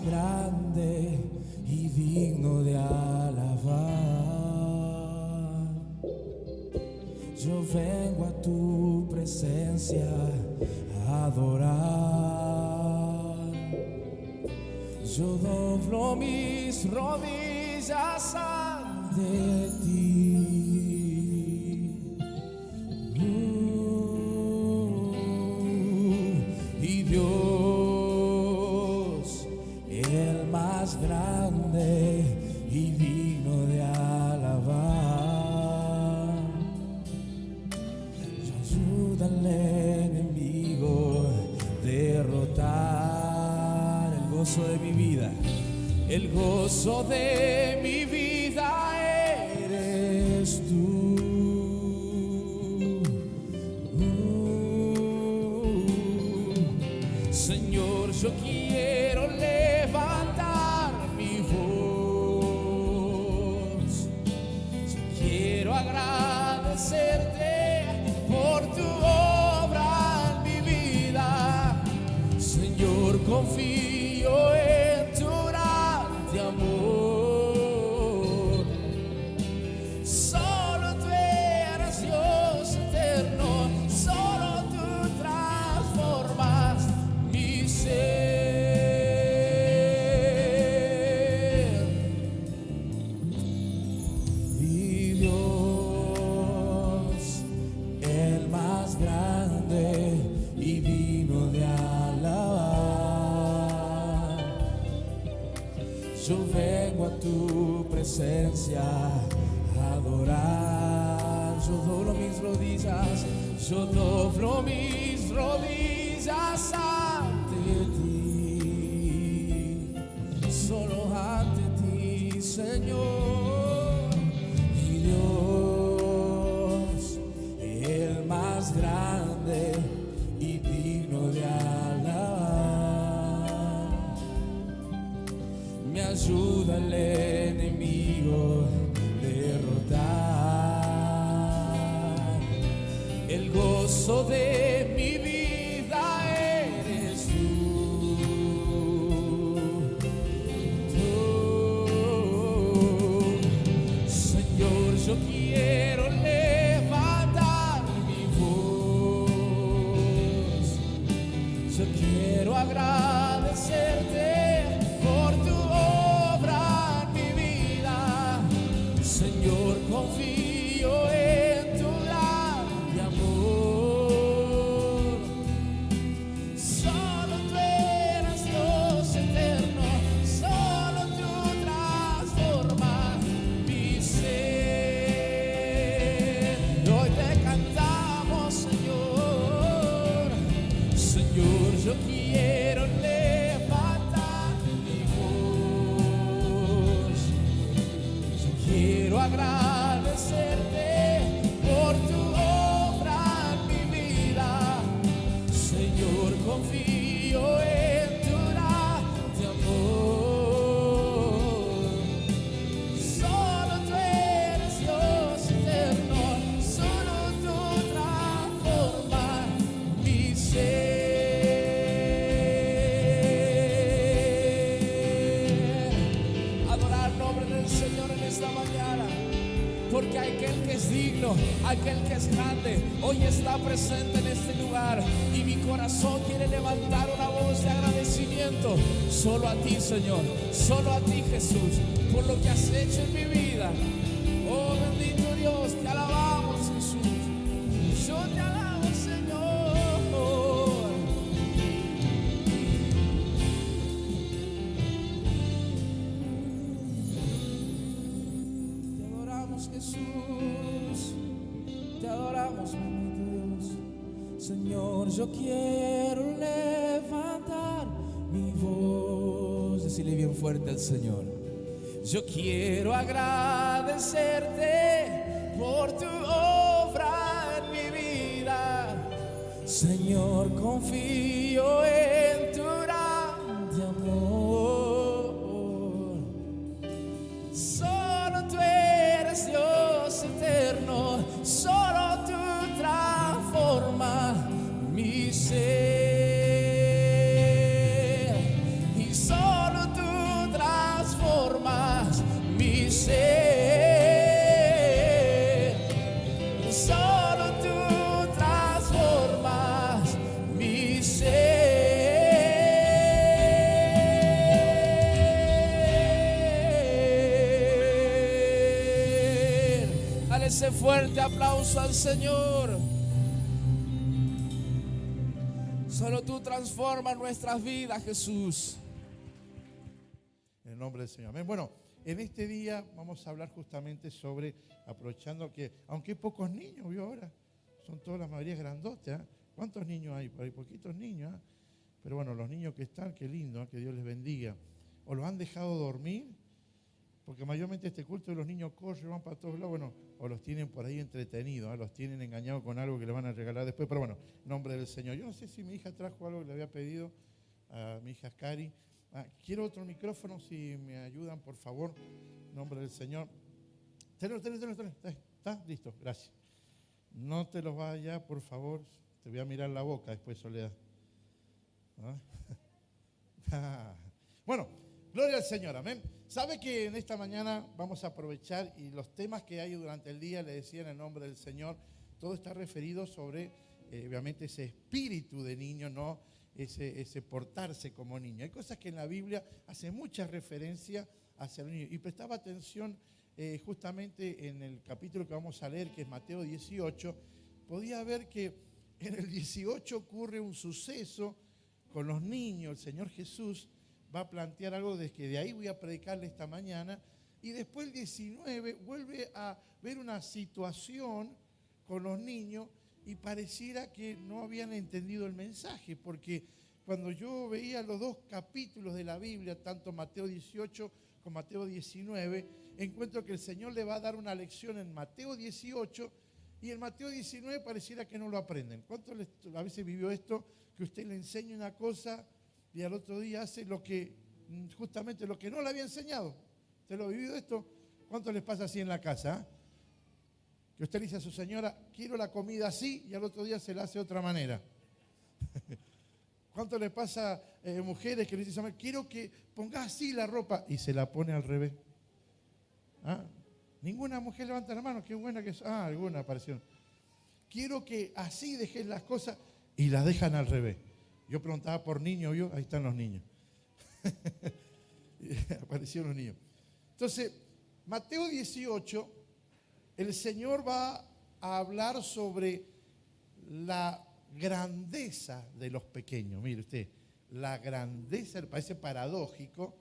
más grande y digno de alabar. Yo vengo a tu presencia a adorar. Yo doblo mis rodillas ante ti. Y Dios, el más grande y digno de alabar. Yo ayuda al enemigo derrotar el gozo de mi vida. El gozo de mi vida eres tú. Señor, yo quiero levantar mi voz. Yo quiero agradecerte por tu obra en mi vida. Señor, confío en tu grande amor. Solo tú eres Dios eterno. Solo tú transformas mi ser. Y Dios, el más grande y digno de alabar. Yo vengo a tu presencia a adorar. Yo doblo mis rodillas, yo doblo mis rodillas ante ti, solo ante ti, Señor. Y Dios, el más grande y digno de alabar. Me ayuda el enemigo derrotar. El gozo de mi vida eres tú. Señor, yo quiero levantar mi voz. Yo quiero agradecerte por tu obra en mi vida. Señor, confío en tu grande amor. Solo tú eres Dios eterno. Solo tú transformas mi ser. Hoy te cantamos, Señor. Señor, yo quiero levantar mi voz. Yo quiero agradecerte por tu obra en mi vida. Señor, confío en tu grande amor. Solo tú eres Dios eterno. Solo tú transformas mi ser. Adorar el nombre del Señor en esta mañana, porque aquel que es digno, aquel que es grande, hoy está presente en este lugar. Y mi corazón quiere levantar una voz de agradecimiento solo a ti, Señor, solo a ti, Jesús, por lo que has hecho en mi vida. Oh, bendito Dios, te alabamos, Jesús. Yo te alabo, Señor. Te adoramos, Jesús. Te adoramos, bendito Dios. Señor, yo quiero levantar mi voz. Decirle bien fuerte al Señor. Yo quiero agradecerte por tu obra en mi vida. Señor, confío en tu grande amor. Solo tú eres Dios eterno. Solo tú transformas mi ser. Y solo tú ese fuerte aplauso al Señor. Solo tú transformas nuestras vidas, Jesús. En el nombre del Señor. Amén. Bueno, en este día vamos a hablar justamente sobre, aprovechando que, aunque hay pocos niños, ¿vio ahora? Son todas las mayorías grandotes, ¿eh? ¿Cuántos niños hay? Por ahí poquitos niños, ¿eh? Pero bueno, los niños que están, qué lindo, ¿eh? Que Dios les bendiga. O los han dejado dormir, porque mayormente este culto de los niños corren, van para todos lados, bueno, o los tienen por ahí entretenidos, ¿eh? Los tienen engañados con algo que le van a regalar después, pero bueno, en nombre del Señor. Yo no sé si mi hija trajo algo que le había pedido a mi hija Cari. Quiero otro micrófono, si me ayudan, por favor, en nombre del Señor. Tenlo. ¿Está? Listo, gracias. No te los vayas, por favor. Te voy a mirar la boca después, Soledad. ¿Ah? Bueno, gloria al Señor, amén. Sabe que en esta mañana vamos a aprovechar y los temas que hay durante el día, le decía en el nombre del Señor, todo está referido sobre, obviamente, ese espíritu de niño, ¿no? Ese portarse como niño. Hay cosas que en la Biblia hace mucha referencia hacia el niño. Y prestaba atención justamente en el capítulo que vamos a leer, que es Mateo 18, podía ver que en el 18 ocurre un suceso con los niños. El Señor Jesús va a plantear algo de que de ahí voy a predicarle esta mañana. Y después el 19 vuelve a ver una situación con los niños y pareciera que no habían entendido el mensaje, porque cuando yo veía los dos capítulos de la Biblia, tanto Mateo 18 como Mateo 19, encuentro que el Señor le va a dar una lección en Mateo 18 y en Mateo 19 pareciera que no lo aprenden. ¿Cuántos a veces vivió esto? Que usted le enseña una cosa y al otro día hace justamente lo que no le había enseñado. ¿Usted lo ha vivido esto? ¿Cuántos les pasa así en la casa? Que usted le dice a su señora, quiero la comida así, y al otro día se la hace de otra manera. ¿Cuánto le pasa a mujeres que le dicen, quiero que pongas así la ropa, y se la pone al revés? ¿Ah? Ninguna mujer levanta la mano, qué buena que es. Alguna aparecieron. Quiero que así dejes las cosas, y las dejan al revés. Yo preguntaba por niños, ¿vio? Ahí están los niños. Aparecieron los niños. Entonces, Mateo 18, el Señor va a hablar sobre la grandeza de los pequeños. Mire usted, la grandeza, parece paradójico,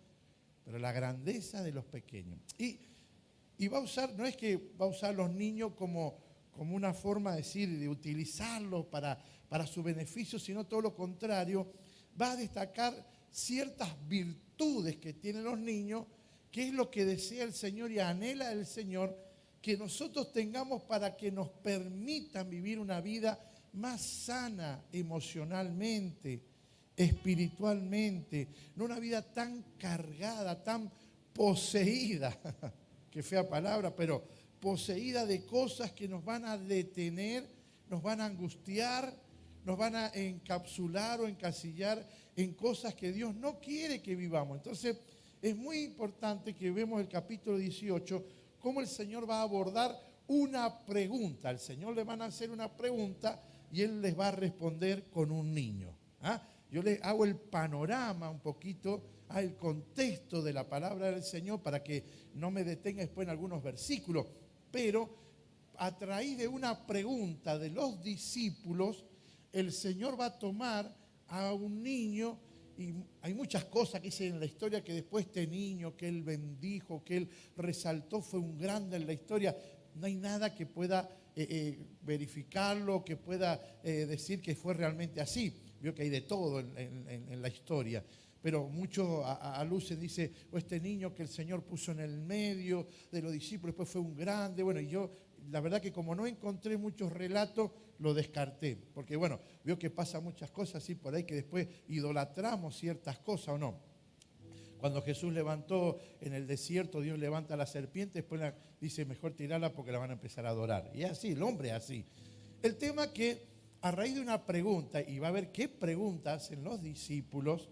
pero la grandeza de los pequeños. Y va a usar, no es que va a usar los niños como una forma de utilizarlos para su beneficio, sino todo lo contrario, va a destacar ciertas virtudes que tienen los niños, que es lo que desea el Señor y anhela el Señor, que nosotros tengamos para que nos permitan vivir una vida más sana emocionalmente, espiritualmente, no una vida tan cargada, tan poseída, qué fea palabra, pero poseída de cosas que nos van a detener, nos van a angustiar, nos van a encapsular o encasillar en cosas que Dios no quiere que vivamos. Entonces, es muy importante que vemos el capítulo 18, cómo el Señor va a abordar una pregunta. Al Señor le van a hacer una pregunta y Él les va a responder con un niño. Yo le hago el panorama un poquito, el contexto de la palabra del Señor para que no me detenga después en algunos versículos. Pero a raíz de una pregunta de los discípulos, el Señor va a tomar a un niño. Y hay muchas cosas que dicen en la historia que después este niño que Él bendijo, que Él resaltó, fue un grande en la historia. No hay nada que pueda verificarlo, que pueda decir que fue realmente así. Vio que hay de todo en la historia. Pero muchos alucen, dice, este niño que el Señor puso en el medio de los discípulos, después fue un grande. Bueno, y yo, la verdad que como no encontré muchos relatos, lo descarté. Porque bueno, veo que pasa muchas cosas así por ahí que después idolatramos ciertas cosas, ¿o no? Cuando Jesús levantó en el desierto, Dios levanta a la serpiente, después dice, mejor tirarla porque la van a empezar a adorar. Y es así, el hombre es así. El tema que a raíz de una pregunta, y va a ver qué preguntas hacen los discípulos,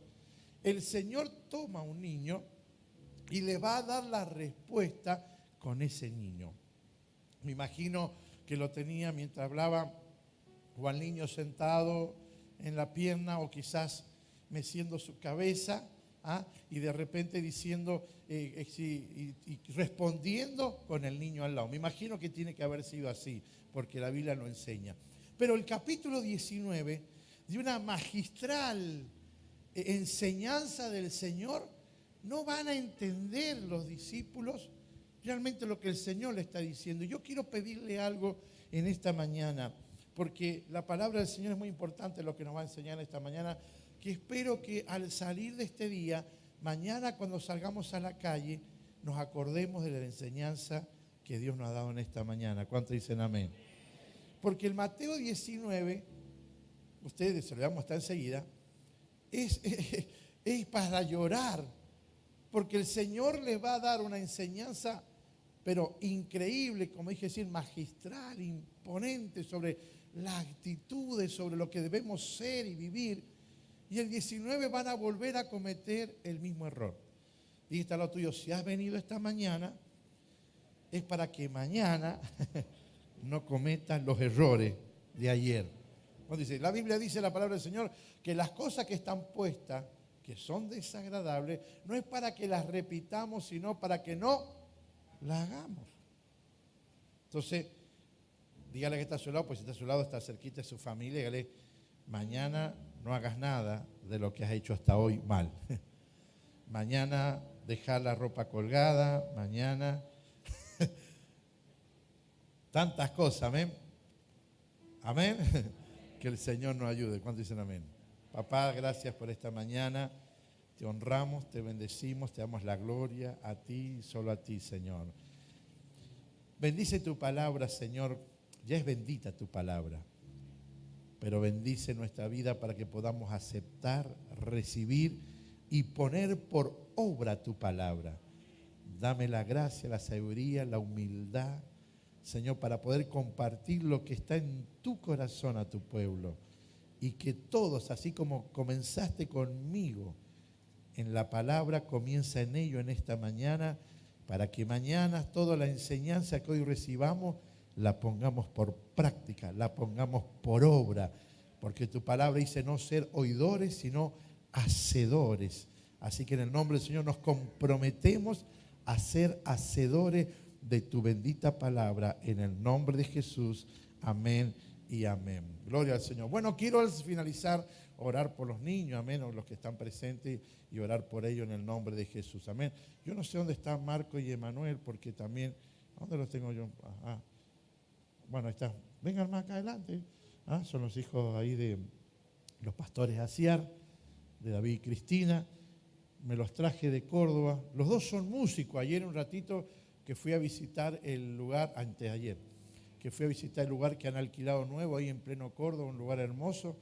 el Señor toma a un niño y le va a dar la respuesta con ese niño. Me imagino que lo tenía mientras hablaba, o al niño sentado en la pierna, o quizás meciendo su cabeza. y de repente diciendo y respondiendo con el niño al lado. Me imagino que tiene que haber sido así, porque la Biblia lo enseña. Pero el capítulo 19, de una magistral enseñanza del Señor, no van a entender los discípulos realmente lo que el Señor le está diciendo. Yo quiero pedirle algo en esta mañana, porque la palabra del Señor es muy importante, lo que nos va a enseñar esta mañana, que espero que al salir de este día, mañana cuando salgamos a la calle, nos acordemos de la enseñanza que Dios nos ha dado en esta mañana. ¿Cuántos dicen amén? Porque el Mateo 19, ustedes se lo vamos a estar enseguida, es para llorar, porque el Señor les va a dar una enseñanza, pero increíble, como dije, decir, magistral, imponente, sobre las actitudes, sobre lo que debemos ser y vivir. Y el 19 van a volver a cometer el mismo error. Y está lo tuyo, si has venido esta mañana, es para que mañana no cometas los errores de ayer. Dice, la Biblia dice, la palabra del Señor, que las cosas que están puestas, que son desagradables, no es para que las repitamos, sino para que no las hagamos. Entonces, dígale que está a su lado, pues si está a su lado, está cerquita de su familia, dígale, mañana no hagas nada de lo que has hecho hasta hoy mal. Mañana dejar la ropa colgada, mañana tantas cosas, amén. Amén. Que el Señor nos ayude. ¿Cuántos dicen amén? Papá, gracias por esta mañana. Te honramos, te bendecimos, te damos la gloria a ti, solo a ti, Señor. Bendice tu palabra, Señor. Ya es bendita tu palabra, pero bendice nuestra vida para que podamos aceptar, recibir y poner por obra tu palabra. Dame la gracia, la sabiduría, la humildad, Señor, para poder compartir lo que está en tu corazón a tu pueblo. Y que todos, así como comenzaste conmigo en la palabra, comienza en ello en esta mañana, para que mañana toda la enseñanza que hoy recibamos la pongamos por práctica, la pongamos por obra, porque tu palabra dice no ser oidores, sino hacedores. Así que en el nombre del Señor nos comprometemos a ser hacedores de tu bendita palabra, en el nombre de Jesús. Amén y amén. Gloria al Señor. Bueno, quiero al finalizar orar por los niños, amén, o los que están presentes, y orar por ellos en el nombre de Jesús. Amén. Yo no sé dónde están Marco y Emanuel, porque también, ¿dónde los tengo yo? Ajá. Bueno, ahí está. Vengan más acá adelante. Son los hijos ahí de los pastores Aciar, de David y Cristina. Me los traje de Córdoba. Los dos son músicos. Ayer un ratito que fui a visitar el lugar, antes de ayer, que fui a visitar el lugar que han alquilado nuevo ahí en pleno Córdoba, un lugar hermoso.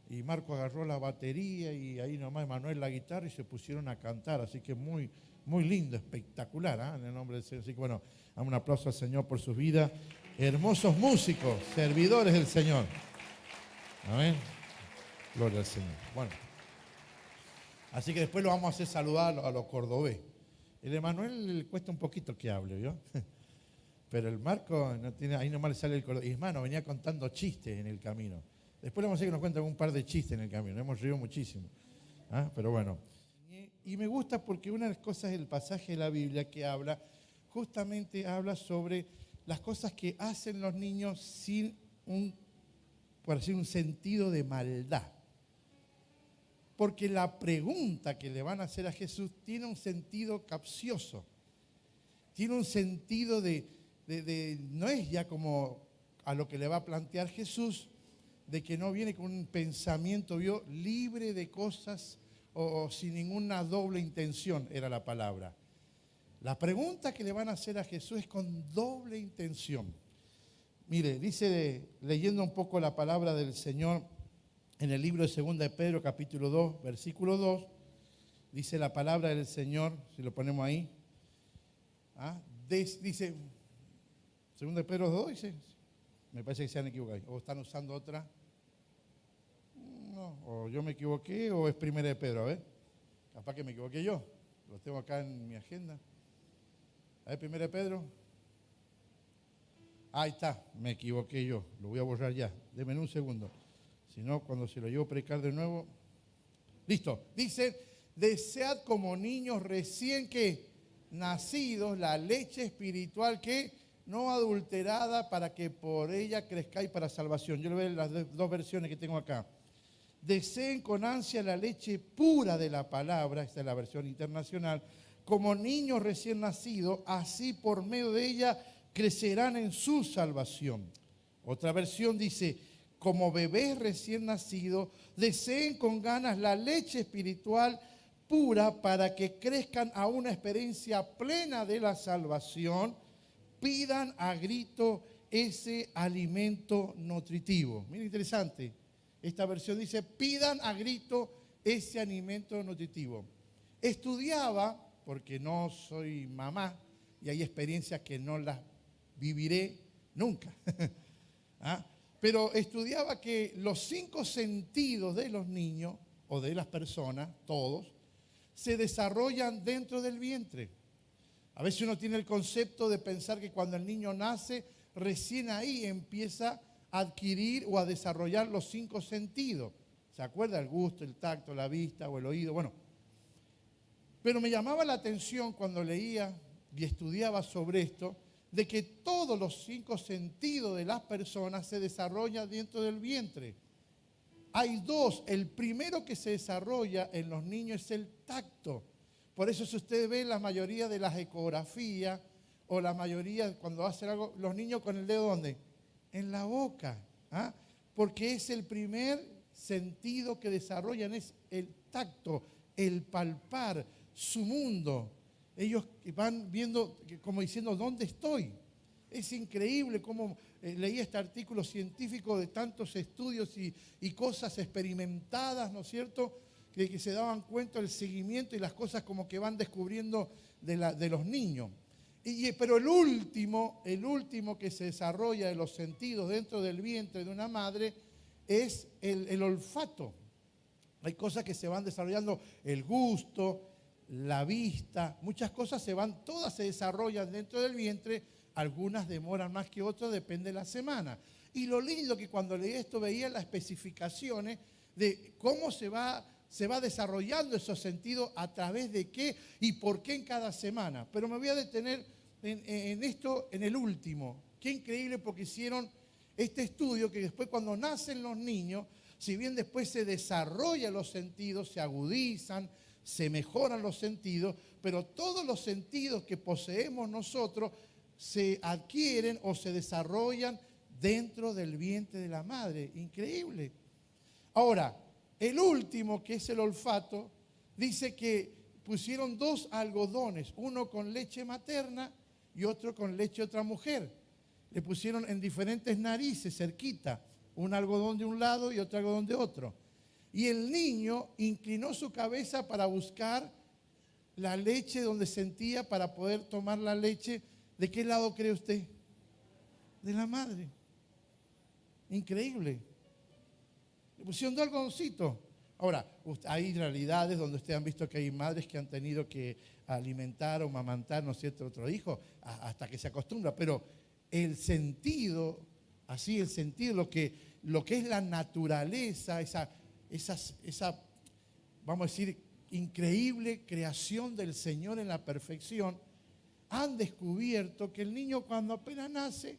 Y Marco agarró la batería y ahí nomás Emanuel la guitarra y se pusieron a cantar. Así que muy, muy lindo, espectacular, en el nombre del Señor. Así que bueno, damos un aplauso al Señor por sus vidas. Hermosos músicos, servidores del Señor. Amén. Gloria al Señor. Bueno, así que después lo vamos a hacer saludar a los cordobés. El Emanuel le cuesta un poquito que hable, ¿vio? Pero el Marco, no tiene, ahí nomás le sale el cordobés. Y hermano, venía contando chistes en el camino. Después le vamos a hacer que nos cuenten un par de chistes en el camino. Hemos reído muchísimo. Pero bueno. Y me gusta porque una de las cosas del pasaje de la Biblia que habla, justamente habla sobre las cosas que hacen los niños sin por decir, un sentido de maldad. Porque la pregunta que le van a hacer a Jesús tiene un sentido capcioso. Tiene un sentido no es ya como a lo que le va a plantear Jesús, de que no viene con un pensamiento libre de cosas o sin ninguna doble intención, era la palabra. La pregunta que le van a hacer a Jesús es con doble intención. Mire, dice, leyendo un poco la palabra del Señor en el libro de 2 de Pedro, capítulo 2, versículo 2, dice la palabra del Señor, si lo ponemos ahí, dice, 2 de Pedro 2, dice, me parece que se han equivocado, o están usando otra, no, o yo me equivoqué, o es 1 de Pedro, a ver, capaz que me equivoqué yo, lo tengo acá en mi agenda. A ver, 1 de Pedro. Ahí está, me equivoqué yo. Lo voy a borrar ya. Denme un segundo. Si no, cuando se lo llevo a predicar de nuevo. Listo. Dice, desead como niños recién que nacidos la leche espiritual que no adulterada para que por ella crezcáis para salvación. Yo le veo las dos versiones que tengo acá. Deseen con ansia la leche pura de la palabra, esta es la versión internacional, como niños recién nacidos, así por medio de ella crecerán en su salvación. Otra versión dice, como bebés recién nacidos, deseen con ganas la leche espiritual pura para que crezcan a una experiencia plena de la salvación, pidan a grito ese alimento nutritivo. Mira, interesante. Esta versión dice, pidan a grito ese alimento nutritivo. Estudiaba, porque no soy mamá, y hay experiencias que no las viviré nunca. ¿Ah? Pero estudiaba que los 5 sentidos de los niños, o de las personas, todos, se desarrollan dentro del vientre. A veces uno tiene el concepto de pensar que cuando el niño nace, recién ahí empieza a adquirir o a desarrollar los 5 sentidos. ¿Se acuerda? El gusto, el tacto, la vista o el oído. Bueno, pero me llamaba la atención cuando leía y estudiaba sobre esto, de que todos los 5 sentidos de las personas se desarrollan dentro del vientre. Hay 2. El primero que se desarrolla en los niños es el tacto. Por eso si ustedes ven la mayoría de las ecografías o la mayoría cuando hacen algo, los niños con el dedo ¿dónde? En la boca. ¿Ah? Porque es el primer sentido que desarrollan, es el tacto, el palpar, su mundo. Ellos van viendo, como diciendo, ¿dónde estoy? Es increíble cómo leí este artículo científico de tantos estudios y cosas experimentadas, ¿no es cierto?, que se daban cuenta del seguimiento y las cosas como que van descubriendo de los niños. Pero el último que se desarrolla de los sentidos dentro del vientre de una madre es el olfato. Hay cosas que se van desarrollando, el gusto, la vista, muchas cosas todas se desarrollan dentro del vientre, algunas demoran más que otras, depende de la semana. Y lo lindo que cuando leí esto veía las especificaciones de cómo se va desarrollando esos sentidos, a través de qué y por qué en cada semana. Pero me voy a detener en esto, en el último. Qué increíble, porque hicieron este estudio que después cuando nacen los niños, si bien después se desarrollan los sentidos, se agudizan, se mejoran los sentidos, pero todos los sentidos que poseemos nosotros se adquieren o se desarrollan dentro del vientre de la madre. Increíble. Ahora, el último, que es el olfato, dice que pusieron 2 algodones, uno con leche materna y otro con leche de otra mujer. Le pusieron en diferentes narices, cerquita, un algodón de un lado y otro algodón de otro. Y el niño inclinó su cabeza para buscar la leche donde sentía, para poder tomar la leche. ¿De qué lado cree usted? De la madre. Increíble. Le pusieron 2 algodoncitos. Ahora, hay realidades donde ustedes han visto que hay madres que han tenido que alimentar o amamantar, ¿no es cierto?, otro hijo, hasta que se acostumbra. Pero el sentido, así el sentido, lo que es la naturaleza, esa, vamos a decir, increíble creación del Señor en la perfección, han descubierto que el niño cuando apenas nace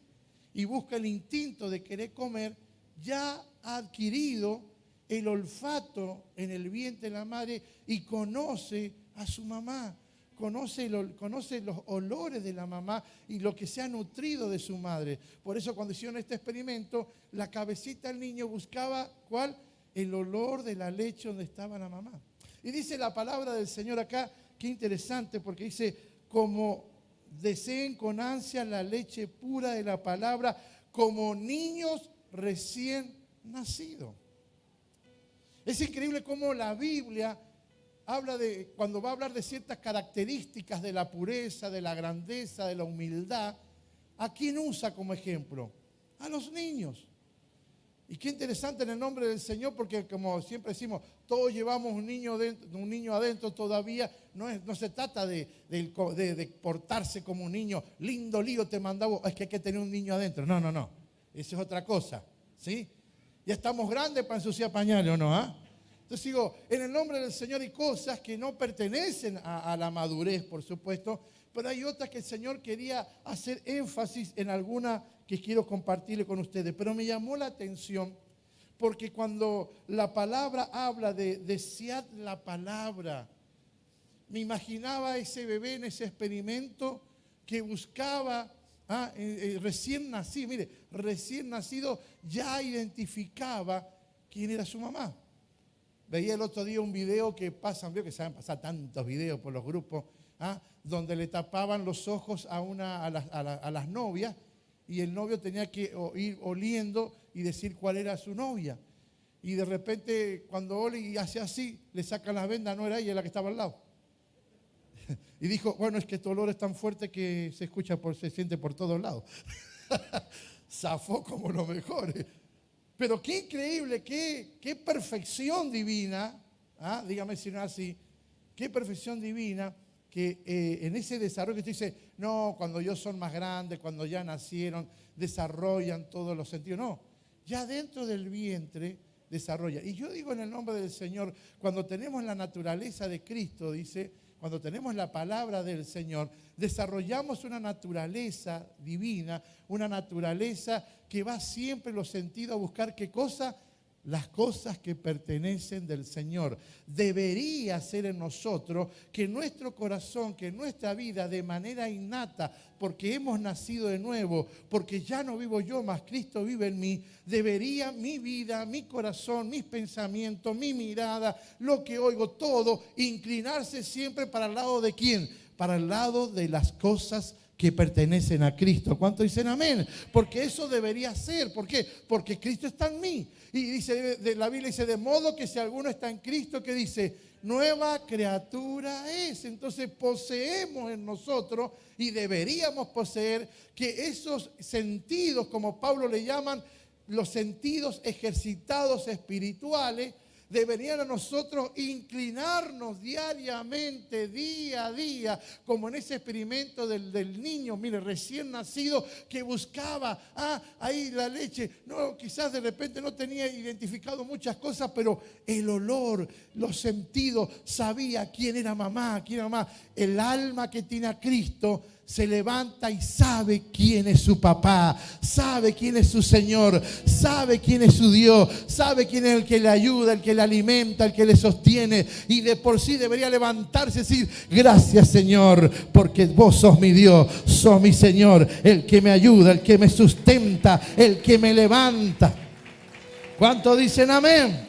y busca el instinto de querer comer, ya ha adquirido el olfato en el vientre de la madre y conoce a su mamá, conoce los olores de la mamá y lo que se ha nutrido de su madre. Por eso cuando hicieron este experimento, la cabecita del niño buscaba, ¿cuál? El olor de la leche donde estaba la mamá. Y dice la palabra del Señor acá, qué interesante, porque dice, como deseen con ansia la leche pura de la palabra, como niños recién nacidos. Es increíble cómo la Biblia habla cuando va a hablar de ciertas características de la pureza, de la grandeza, de la humildad, ¿a quién usa como ejemplo? A los niños. Y qué interesante en el nombre del Señor, porque como siempre decimos, todos llevamos un niño adentro todavía. No se trata de portarse como un niño. Lindo lío te mandaba, es que hay que tener un niño adentro. No. Eso es otra cosa, ¿sí? Ya estamos grandes para ensuciar pañales, ¿o no? Entonces digo, en el nombre del Señor hay cosas que no pertenecen a la madurez, por supuesto, pero hay otras que el Señor quería hacer énfasis en alguna que quiero compartirle con ustedes. Pero me llamó la atención porque cuando la palabra habla de desear la palabra, me imaginaba a ese bebé en ese experimento que buscaba, recién nacido, mire, recién nacido ya identificaba quién era su mamá. Veía el otro día un video que pasan, veo que saben pasar tantos videos por los grupos, donde le tapaban los ojos a las novias y el novio tenía que ir oliendo y decir cuál era su novia. Y de repente cuando ole y hace así, le sacan las vendas, no era ella la que estaba al lado. Y dijo, bueno, es que este olor es tan fuerte que se siente por todos lados. Zafó como lo mejor. Pero qué increíble, qué perfección divina, dígame si no es así, qué perfección divina que en ese desarrollo que usted dice, no, cuando ellos son más grandes, cuando ya nacieron, desarrollan todos los sentidos. No, ya dentro del vientre desarrolla. Y yo digo en el nombre del Señor, cuando tenemos la naturaleza de Cristo, dice, cuando tenemos la palabra del Señor, desarrollamos una naturaleza divina, una naturaleza que va siempre en los sentidos a buscar ¿qué cosa? Las cosas que pertenecen del Señor. Debería ser en nosotros que nuestro corazón, que nuestra vida de manera innata, porque hemos nacido de nuevo, porque ya no vivo yo, más Cristo vive en mí, debería mi vida, mi corazón, mis pensamientos, mi mirada, lo que oigo, todo, inclinarse siempre para el lado de ¿quién? Para el lado de las cosas que pertenecen a Cristo. ¿Cuánto dicen amén? Porque eso debería ser. ¿Por qué? Porque Cristo está en mí. Y dice, la Biblia dice, de modo que si alguno está en Cristo, que dice, nueva criatura es. Entonces poseemos en nosotros y deberíamos poseer que esos sentidos, como Pablo le llaman, los sentidos ejercitados espirituales, deberían a nosotros inclinarnos diariamente, día a día, como en ese experimento del niño, mire, recién nacido, que buscaba, ahí la leche, no, quizás de repente no tenía identificado muchas cosas, pero el olor, los sentidos, sabía quién era mamá, el alma que tiene a Cristo se levanta y sabe quién es su papá, sabe quién es su Señor, sabe quién es su Dios, sabe quién es el que le ayuda, el que le alimenta, el que le sostiene. Y de por sí debería levantarse y decir, gracias Señor, porque vos sos mi Dios, sos mi Señor, el que me ayuda, el que me sustenta, el que me levanta. ¿Cuántos dicen amén?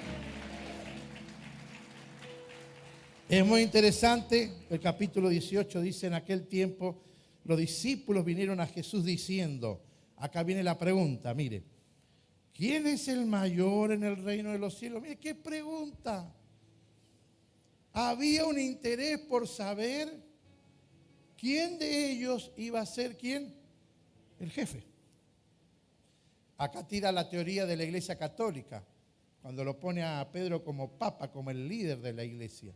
Es muy interesante, el capítulo 18 dice, en aquel tiempo los discípulos vinieron a Jesús diciendo, acá viene la pregunta, mire, ¿quién es el mayor en el reino de los cielos? Mire, qué pregunta. Había un interés por saber quién de ellos iba a ser, ¿quién? El jefe. Acá tira la teoría de la Iglesia Católica, cuando lo pone a Pedro como papa, como el líder de la iglesia.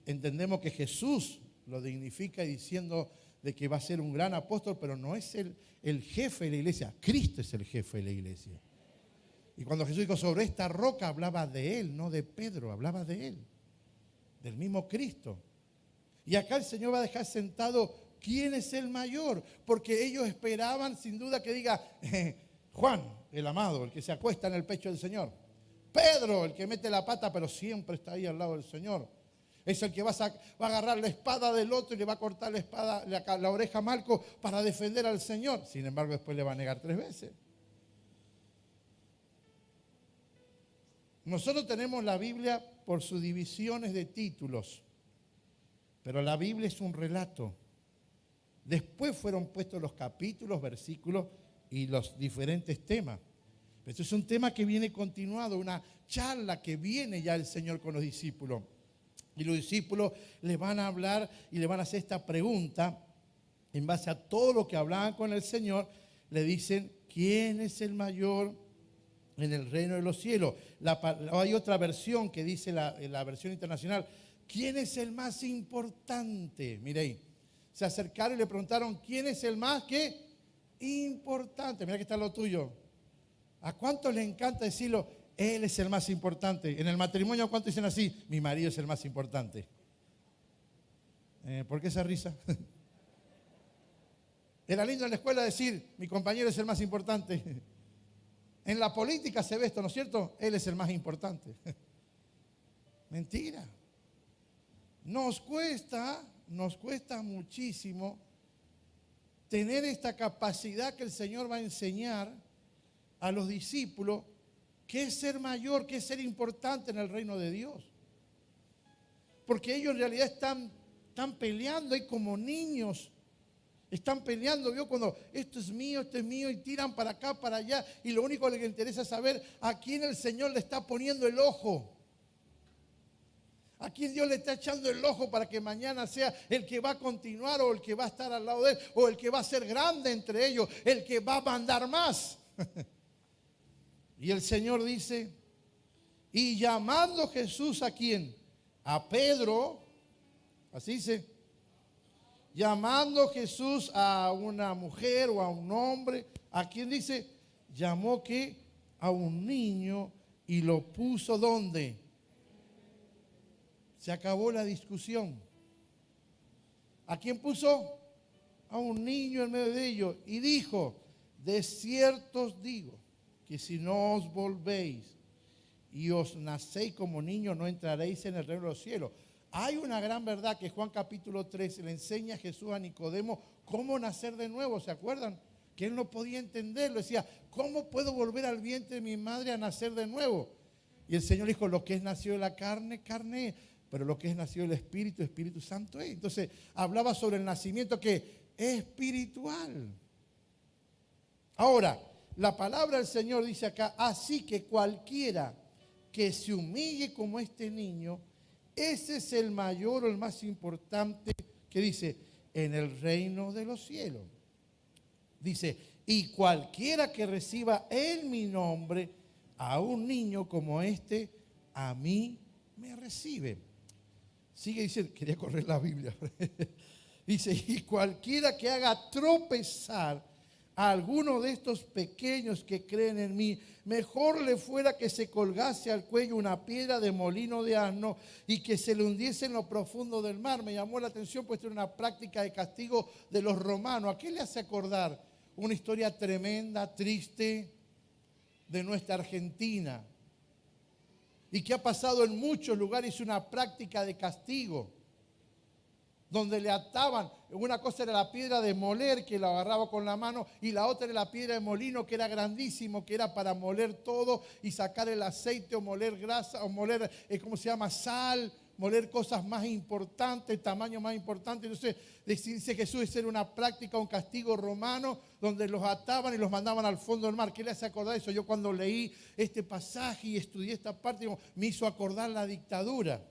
Entendemos que Jesús lo dignifica diciendo de que va a ser un gran apóstol, pero no es el jefe de la iglesia. Cristo es el jefe de la iglesia. Y cuando Jesús dijo sobre esta roca, hablaba de él, no de Pedro, hablaba de él, del mismo Cristo. Y acá el Señor va a dejar sentado quién es el mayor, porque ellos esperaban sin duda que diga Juan, el amado, el que se acuesta en el pecho del Señor. Pedro, el que mete la pata, pero siempre está ahí al lado del Señor. Es el que va a agarrar la espada del otro y le va a cortar la oreja a Malco para defender al Señor. Sin embargo, después le va a negar 3 veces. Nosotros tenemos la Biblia por sus divisiones de títulos, pero la Biblia es un relato. Después fueron puestos los capítulos, versículos y los diferentes temas. Esto es un tema que viene continuado, una charla que viene ya el Señor con los discípulos. Y los discípulos le van a hablar y le van a hacer esta pregunta. En base a todo lo que hablaban con el Señor, le dicen, ¿quién es el mayor en el reino de los cielos? Hay otra versión que dice, la versión internacional, ¿quién es el más importante? Mire ahí, se acercaron y le preguntaron, ¿quién es el más qué? Importante. Mira que está lo tuyo. ¿A cuántos les encanta decirlo? Él es el más importante. En el matrimonio, ¿cuántos dicen así? Mi marido es el más importante. ¿Por qué esa risa? Era lindo en la escuela decir, mi compañero es el más importante. En la política se ve esto, ¿no es cierto? Él es el más importante. Mentira. Nos cuesta muchísimo tener esta capacidad que el Señor va a enseñar a los discípulos, que es ser mayor, que es ser importante en el reino de Dios. Porque ellos en realidad están peleando ahí como niños. Están peleando, ¿vio? Cuando esto es mío, y tiran para acá, para allá, y lo único que les interesa es saber a quién el Señor le está poniendo el ojo. A quién Dios le está echando el ojo para que mañana sea el que va a continuar, o el que va a estar al lado de él, o el que va a ser grande entre ellos, el que va a mandar más. Y el Señor dice, y llamando Jesús ¿a quién? A Pedro, así dice, llamando Jesús a una mujer o a un hombre, ¿a quién dice? Llamó que a un niño y lo puso ¿dónde? Se acabó la discusión. ¿A quién puso? A un niño en medio de ellos. Y dijo, de cierto os digo, que si no os volvéis y os nacéis como niños, no entraréis en el reino de los cielos. Hay una gran verdad que Juan capítulo 3 le enseña a Jesús a Nicodemo cómo nacer de nuevo, ¿se acuerdan? Que él no podía entenderlo, decía, ¿cómo puedo volver al vientre de mi madre a nacer de nuevo? Y el Señor dijo, lo que es nacido de la carne, carne es, pero lo que es nacido del Espíritu, Espíritu Santo es. Entonces hablaba sobre el nacimiento que es espiritual. Ahora, la palabra del Señor dice acá, así que cualquiera que se humille como este niño, ese es el mayor o el más importante, que dice, en el reino de los cielos. Dice, y cualquiera que reciba en mi nombre a un niño como este, a mí me recibe. Sigue diciendo, quería correr la Biblia. Dice, y cualquiera que haga tropezar a alguno de estos pequeños que creen en mí, mejor le fuera que se colgase al cuello una piedra de molino de asno y que se le hundiese en lo profundo del mar. Me llamó la atención, pues era una práctica de castigo de los romanos. ¿A qué le hace acordar? Una historia tremenda, triste, de nuestra Argentina, y que ha pasado en muchos lugares, una práctica de castigo, donde le ataban, una cosa era la piedra de moler, que la agarraba con la mano, y la otra era la piedra de molino, que era grandísimo, que era para moler todo y sacar el aceite, o moler grasa, o moler, sal, moler cosas más importantes, tamaño más importante. Entonces dice Jesús, esa era una práctica, un castigo romano, donde los ataban y los mandaban al fondo del mar. ¿Qué le hace acordar eso? Yo cuando leí este pasaje y estudié esta parte, me hizo acordar la dictadura.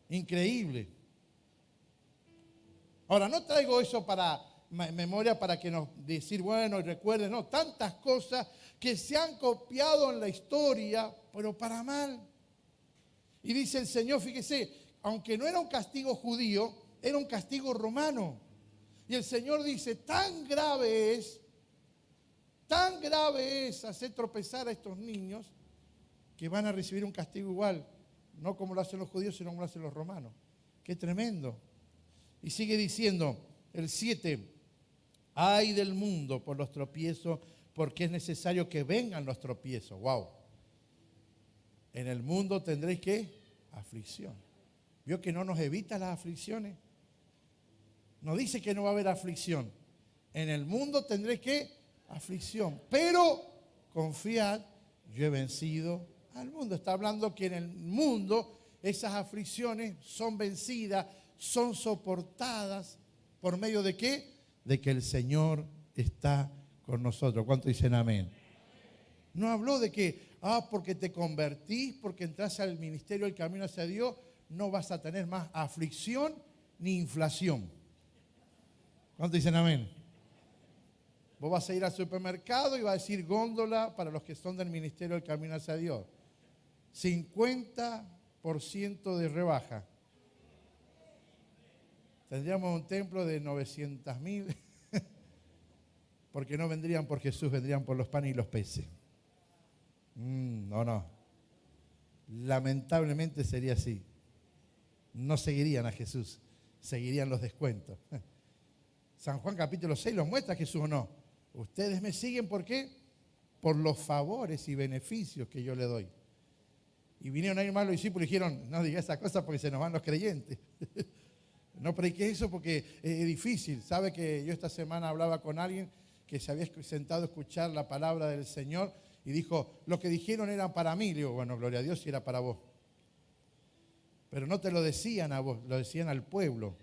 Increíble. Ahora, no traigo eso para memoria para que nos decir, bueno, y recuerden, no, tantas cosas que se han copiado en la historia, pero para mal. Y dice el Señor, fíjese, aunque no era un castigo judío, era un castigo romano. Y el Señor dice, tan grave es hacer tropezar a estos niños, que van a recibir un castigo igual, no como lo hacen los judíos, sino como lo hacen los romanos. Qué tremendo. Y sigue diciendo el 7, ay del mundo por los tropiezos, porque es necesario que vengan los tropiezos. Wow. En el mundo tendréis ¿qué? Aflicción. ¿Vio que no nos evita las aflicciones? No dice que no va a haber aflicción. En el mundo tendréis ¿qué? Aflicción. Pero confiad, yo he vencido al mundo. Está hablando que en el mundo esas aflicciones son vencidas, son soportadas por medio de ¿qué? De que el Señor está con nosotros. ¿Cuántos dicen amén? No habló de que, porque te convertís, porque entras al ministerio del camino hacia Dios, no vas a tener más aflicción ni inflación. ¿Cuántos dicen amén? Vos vas a ir al supermercado y va a decir góndola para los que son del ministerio del camino hacia Dios. 50% de rebaja. Tendríamos un templo de 900,000. Porque no vendrían por Jesús, vendrían por los panes y los peces. No. Lamentablemente sería así. No seguirían a Jesús, seguirían los descuentos. San Juan capítulo 6 los muestra Jesús o no. Ustedes me siguen, ¿por qué? Por los favores y beneficios que yo le doy. Y vinieron a ir más los discípulos y dijeron, no diga esa cosa porque se nos van los creyentes. No prediqué eso porque es difícil. Sabe que yo esta semana hablaba con alguien que se había sentado a escuchar la palabra del Señor y dijo, lo que dijeron era para mí. Le digo, bueno, gloria a Dios si era para vos. Pero no te lo decían a vos, lo decían al pueblo.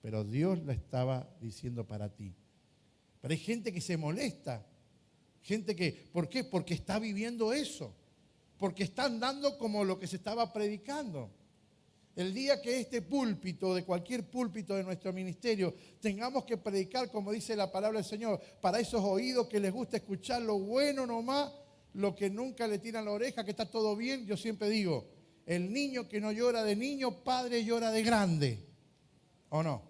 Pero Dios lo estaba diciendo para ti. Pero hay gente que se molesta. Gente que, ¿por qué? Porque está viviendo eso. Porque están dando como lo que se estaba predicando. El día que este púlpito, de cualquier púlpito de nuestro ministerio, tengamos que predicar, como dice la palabra del Señor, para esos oídos que les gusta escuchar lo bueno nomás, lo que nunca le tiran la oreja, que está todo bien, yo siempre digo, el niño que no llora de niño, padre llora de grande. ¿O no?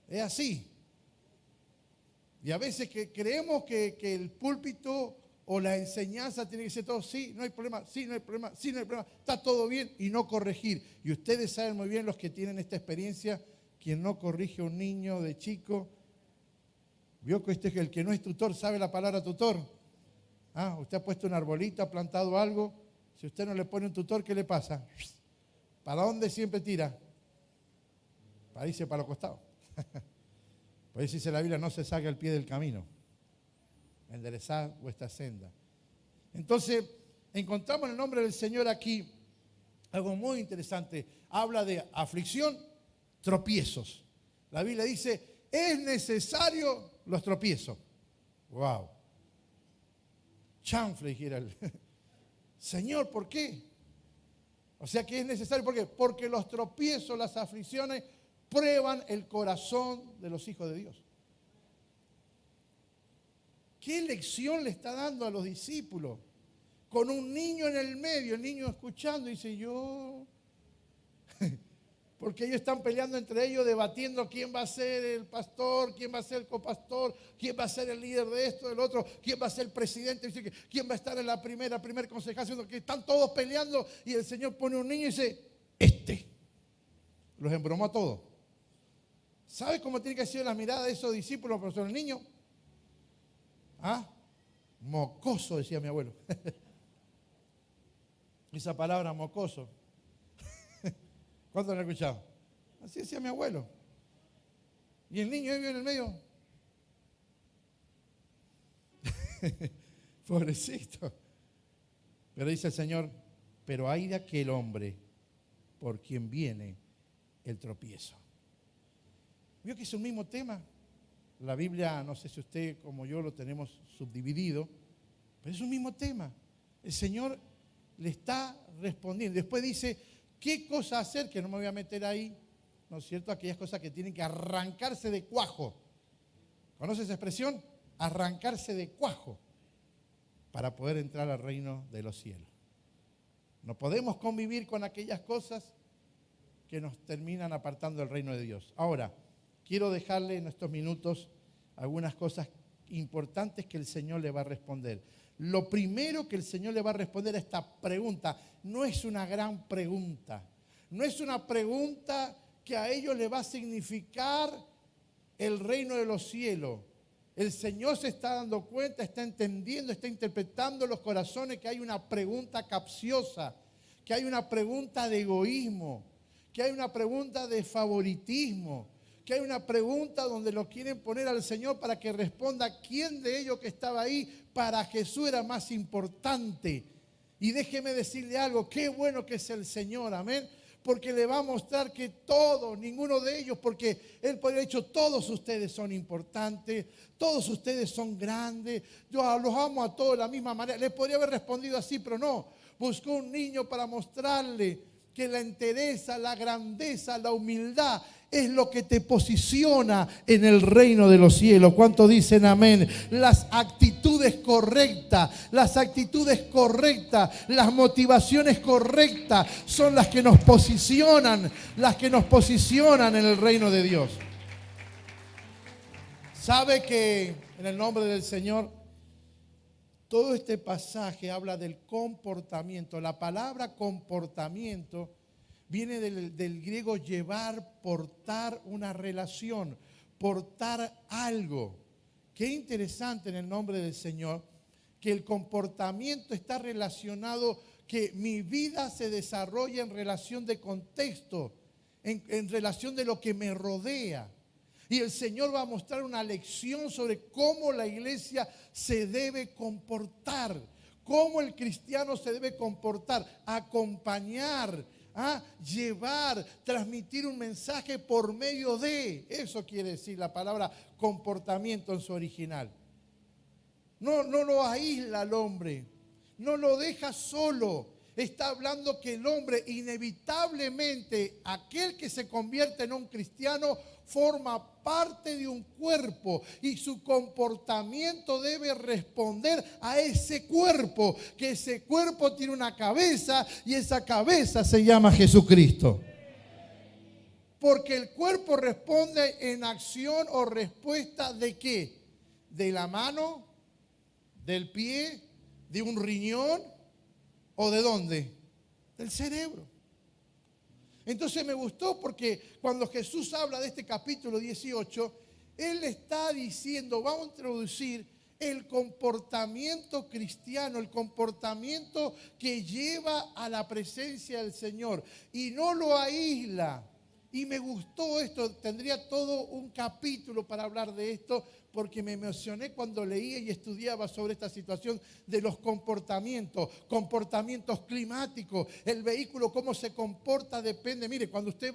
Es así. Y a veces que creemos que el púlpito o la enseñanza tiene que ser todo, sí, no hay problema, sí, no hay problema, sí, no hay problema, está todo bien y no corregir. Y ustedes saben muy bien, los que tienen esta experiencia, quien no corrige a un niño de chico, vio que el que no es tutor sabe la palabra tutor. Usted ha puesto un arbolito, ha plantado algo, si usted no le pone un tutor, ¿qué le pasa? ¿Para dónde siempre tira? Para irse para los costados. Por eso dice la Biblia, no se salga al pie del camino. Enderezad vuestra senda. Entonces, encontramos en el nombre del Señor aquí algo muy interesante. Habla de aflicción, tropiezos. La Biblia dice, es necesario los tropiezos. Wow. Chanfle, dijera él. Señor, ¿por qué? O sea que es necesario, ¿por qué? Porque los tropiezos, las aflicciones, prueban el corazón de los hijos de Dios. ¿Qué lección le está dando a los discípulos? Con un niño en el medio, el niño escuchando y dice, yo... Porque ellos están peleando entre ellos, debatiendo quién va a ser el pastor, quién va a ser el copastor, quién va a ser el líder de esto, del otro, quién va a ser el presidente, quién va a estar en la primer consejación, que están todos peleando y el Señor pone un niño y dice, los embromó a todos. ¿Sabe cómo tiene que ser la mirada de esos discípulos pero sobre el niño? Mocoso, decía mi abuelo. Esa palabra mocoso. ¿Cuántos lo han escuchado? Así decía mi abuelo. Y el niño vive en el medio. Pobrecito. Pero dice el Señor, pero hay de aquel hombre por quien viene el tropiezo. ¿Vio que es un mismo tema? La Biblia, no sé si usted como yo lo tenemos subdividido, pero es un mismo tema. El Señor le está respondiendo. Después dice, ¿qué cosa hacer? Que no me voy a meter ahí, ¿no es cierto? Aquellas cosas que tienen que arrancarse de cuajo. ¿Conoce esa expresión? Arrancarse de cuajo para poder entrar al reino de los cielos. No podemos convivir con aquellas cosas que nos terminan apartando del reino de Dios. Ahora, quiero dejarle en estos minutos algunas cosas importantes que el Señor le va a responder. Lo primero que el Señor le va a responder a esta pregunta no es una gran pregunta. No es una pregunta que a ellos le va a significar el reino de los cielos. El Señor se está dando cuenta, está entendiendo, está interpretando los corazones que hay una pregunta capciosa, que hay una pregunta de egoísmo, que hay una pregunta de favoritismo, que hay una pregunta donde lo quieren poner al Señor para que responda quién de ellos que estaba ahí para Jesús era más importante. Y déjeme decirle algo, qué bueno que es el Señor, amén, porque le va a mostrar que todos, ninguno de ellos, porque Él podría haber dicho, todos ustedes son importantes, todos ustedes son grandes, yo los amo a todos de la misma manera. Le podría haber respondido así, pero no, buscó un niño para mostrarle que la entereza, la grandeza, la humildad es lo que te posiciona en el reino de los cielos. ¿Cuántos dicen amén? Las actitudes correctas, las motivaciones correctas son las que nos posicionan en el reino de Dios. Sabe que en el nombre del Señor, todo este pasaje habla del comportamiento. La palabra comportamiento viene del griego llevar, portar una relación, portar algo. Qué interesante en el nombre del Señor que el comportamiento está relacionado, que mi vida se desarrolla en relación de contexto, en relación de lo que me rodea. Y el Señor va a mostrar una lección sobre cómo la iglesia se debe comportar, cómo el cristiano se debe comportar, acompañar, llevar, transmitir un mensaje por medio de. Eso quiere decir la palabra comportamiento en su original. No lo aísla al hombre, no lo deja solo. Está hablando que el hombre inevitablemente, aquel que se convierte en un cristiano, forma parte de un cuerpo y su comportamiento debe responder a ese cuerpo, que ese cuerpo tiene una cabeza y esa cabeza se llama Jesucristo. Porque el cuerpo responde en acción o respuesta ¿de qué? ¿De la mano? ¿Del pie? ¿De un riñón? ¿O de dónde? Del cerebro. Entonces me gustó porque cuando Jesús habla de este capítulo 18, Él está diciendo, vamos a introducir el comportamiento cristiano, el comportamiento que lleva a la presencia del Señor y no lo aísla. Y me gustó esto, tendría todo un capítulo para hablar de esto, porque me emocioné cuando leía y estudiaba sobre esta situación de los comportamientos climáticos. El vehículo, cómo se comporta, depende. Mire, cuando usted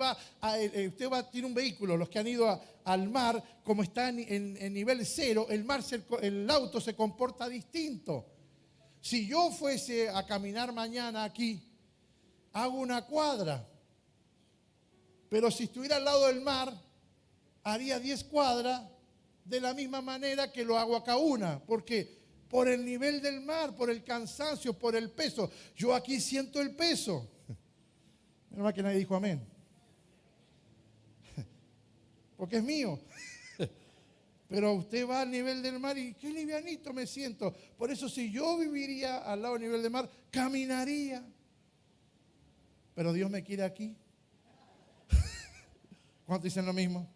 tiene un vehículo, los que han ido al mar, como está en nivel cero, el auto se comporta distinto. Si yo fuese a caminar mañana aquí, hago una cuadra. Pero si estuviera al lado del mar, haría 10 cuadras de la misma manera que lo hago acá una. ¿Por qué? Por el nivel del mar, por el cansancio, por el peso. Yo aquí siento el peso. Menos mal que nadie dijo amén. Porque es mío. Pero usted va al nivel del mar y qué livianito me siento. Por eso si yo viviría al lado del nivel del mar, caminaría. Pero Dios me quiere aquí. ¿Cuántos dicen lo mismo?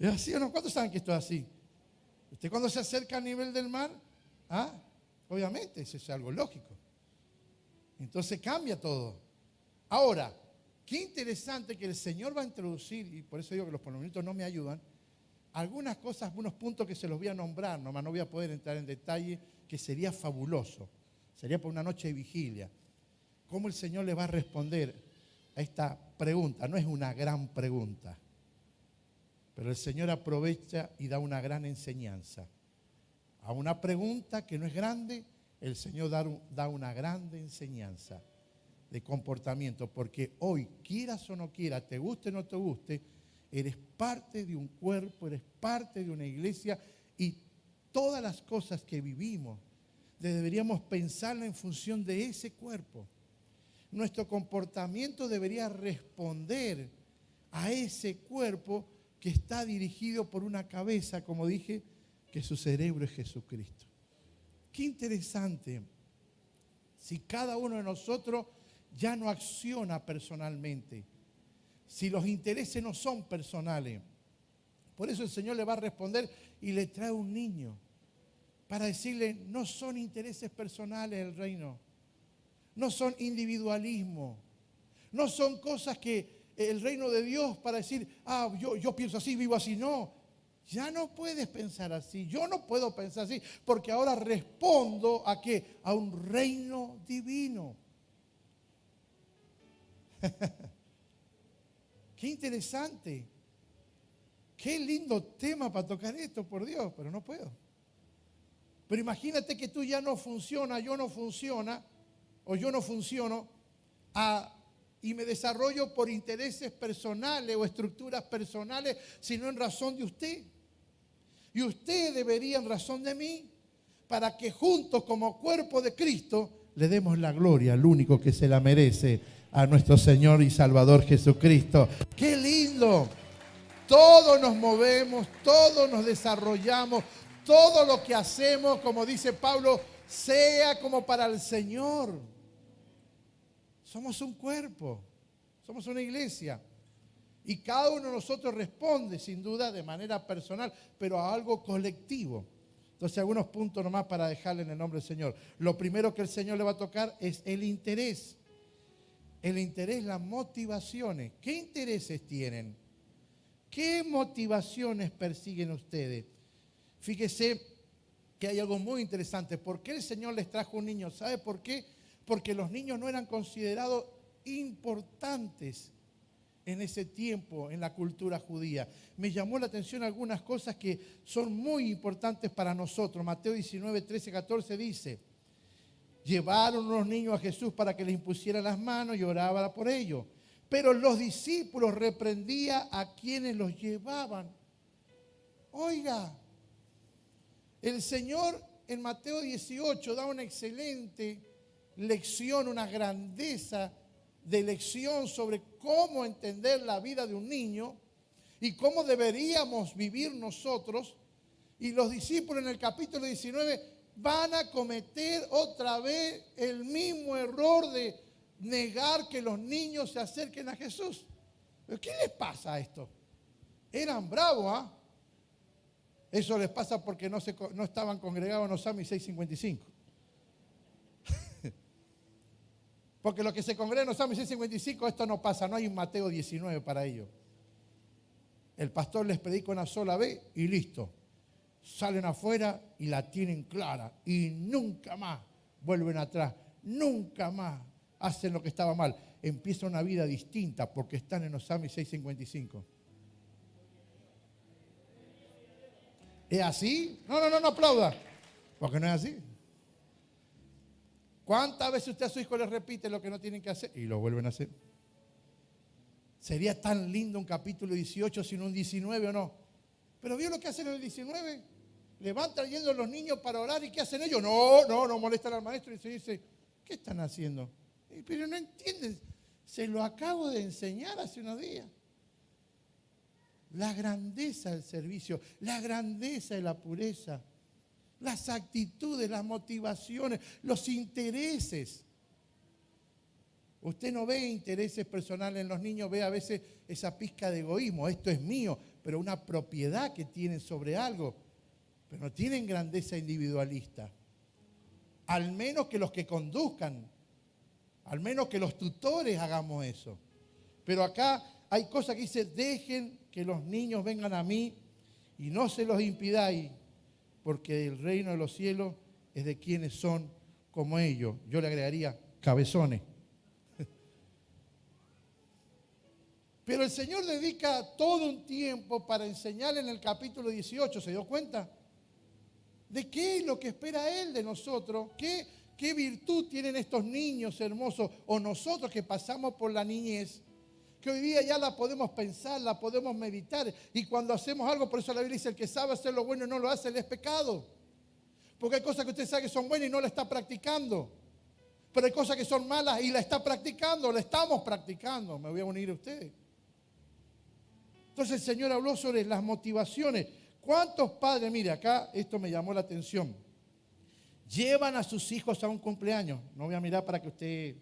¿Es así o no? ¿Cuántos saben que esto es así? Usted cuando se acerca al nivel del mar, obviamente eso es algo lógico. Entonces cambia todo. Ahora, qué interesante que el Señor va a introducir, y por eso digo que los polomonitos no me ayudan, algunas cosas, algunos puntos que se los voy a nombrar, nomás no voy a poder entrar en detalle, que sería fabuloso. Sería por una noche de vigilia. ¿Cómo el Señor le va a responder a esta pregunta? No es una gran pregunta, pero el Señor aprovecha y da una gran enseñanza. A una pregunta que no es grande, el Señor da una grande enseñanza de comportamiento, porque hoy, quieras o no quieras, te guste o no te guste, eres parte de un cuerpo, eres parte de una iglesia y todas las cosas que vivimos deberíamos pensarla en función de ese cuerpo. Nuestro comportamiento debería responder a ese cuerpo que está dirigido por una cabeza, como dije, que su cerebro es Jesucristo. Qué interesante si cada uno de nosotros ya no acciona personalmente, si los intereses no son personales. Por eso el Señor le va a responder y le trae un niño para decirle, no son intereses personales el reino. No son individualismo, no son cosas que el reino de Dios para decir, yo pienso así, vivo así. No, ya no puedes pensar así, yo no puedo pensar así, porque ahora respondo ¿a qué? A un reino divino. Qué interesante, qué lindo tema para tocar esto, por Dios, pero no puedo. Pero imagínate que tú ya no funciona, yo no funciona, o yo no funciono y me desarrollo por intereses personales o estructuras personales, sino en razón de usted. Y usted debería en razón de mí, para que juntos como cuerpo de Cristo le demos la gloria al único que se la merece, a nuestro Señor y Salvador Jesucristo. ¡Qué lindo! Todos nos movemos, todos nos desarrollamos, todo lo que hacemos, como dice Pablo, sea como para el Señor. Somos un cuerpo, somos una iglesia. Y cada uno de nosotros responde, sin duda, de manera personal, pero a algo colectivo. Entonces, algunos puntos nomás para dejarle en el nombre del Señor. Lo primero que el Señor le va a tocar es el interés. El interés, las motivaciones. ¿Qué intereses tienen? ¿Qué motivaciones persiguen ustedes? Fíjese que hay algo muy interesante. ¿Por qué el Señor les trajo un niño? ¿Sabe por qué? Porque los niños no eran considerados importantes en ese tiempo en la cultura judía. Me llamó la atención algunas cosas que son muy importantes para nosotros. Mateo 19, 13, 14 dice: llevaron unos niños a Jesús para que les impusieran las manos y oraba por ellos. Pero los discípulos reprendían a quienes los llevaban. Oiga, el Señor en Mateo 18 da una excelente lección, una grandeza de lección sobre cómo entender la vida de un niño y cómo deberíamos vivir nosotros. Y los discípulos en el capítulo 19 van a cometer otra vez el mismo error de negar que los niños se acerquen a Jesús. ¿Pero qué les pasa a esto? Eran bravos, ¿ah? Eso les pasa porque no estaban congregados en Osami 655. Porque los que se congregan en Osami 655, esto no pasa, no hay un Mateo 19 para ellos. El pastor les predica una sola vez y listo. Salen afuera y la tienen clara y nunca más vuelven atrás, nunca más hacen lo que estaba mal. Empieza una vida distinta porque están en Osami 655. ¿Es así? No aplauda, porque no es así. ¿Cuántas veces usted a su hijo le repite lo que no tienen que hacer y lo vuelven a hacer? Sería tan lindo un capítulo 18 sin un 19 o no. Pero ¿vio lo que hacen en el 19? Le van trayendo a los niños para orar y ¿qué hacen ellos? No molestan al maestro y se dice, ¿qué están haciendo? Pero no entienden, se lo acabo de enseñar hace unos días. La grandeza del servicio, la grandeza de la pureza, las actitudes, las motivaciones, los intereses. Usted no ve intereses personales en los niños, ve a veces esa pizca de egoísmo, esto es mío, pero una propiedad que tienen sobre algo, pero no tienen grandeza individualista. Al menos que los que conduzcan, al menos que los tutores hagamos eso. Pero acá hay cosas que dice, dejen que los niños vengan a mí y no se los impidáis, porque el reino de los cielos es de quienes son como ellos. Yo le agregaría cabezones. Pero el Señor dedica todo un tiempo para enseñarle en el capítulo 18, ¿se dio cuenta? ¿De qué es lo que espera Él de nosotros? ¿Qué virtud tienen estos niños hermosos o nosotros que pasamos por la niñez? Que hoy día ya la podemos pensar, la podemos meditar. Y cuando hacemos algo, por eso la Biblia dice, el que sabe hacer lo bueno y no lo hace, le es pecado. Porque hay cosas que usted sabe que son buenas y no la está practicando. Pero hay cosas que son malas y la está practicando, la estamos practicando. Me voy a unir a ustedes. Entonces el Señor habló sobre las motivaciones. ¿Cuántos padres, mire acá, esto me llamó la atención, llevan a sus hijos a un cumpleaños? No voy a mirar para que usted...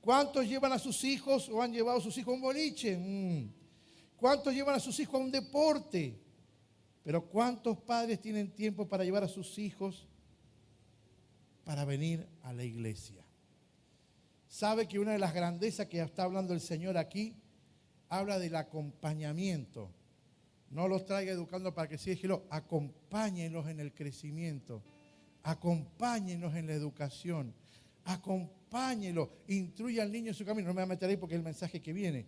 ¿Cuántos llevan a sus hijos o han llevado a sus hijos a un boliche? ¿Cuántos llevan a sus hijos a un deporte? Pero ¿cuántos padres tienen tiempo para llevar a sus hijos para venir a la iglesia? ¿Sabe que una de las grandezas que está hablando el Señor aquí habla del acompañamiento? No los traiga educando para que sigan, acompáñenlos en el crecimiento, acompáñenlos en la educación, acompáñenlos, instruya al niño en su camino. No me voy a meter ahí porque es el mensaje que viene,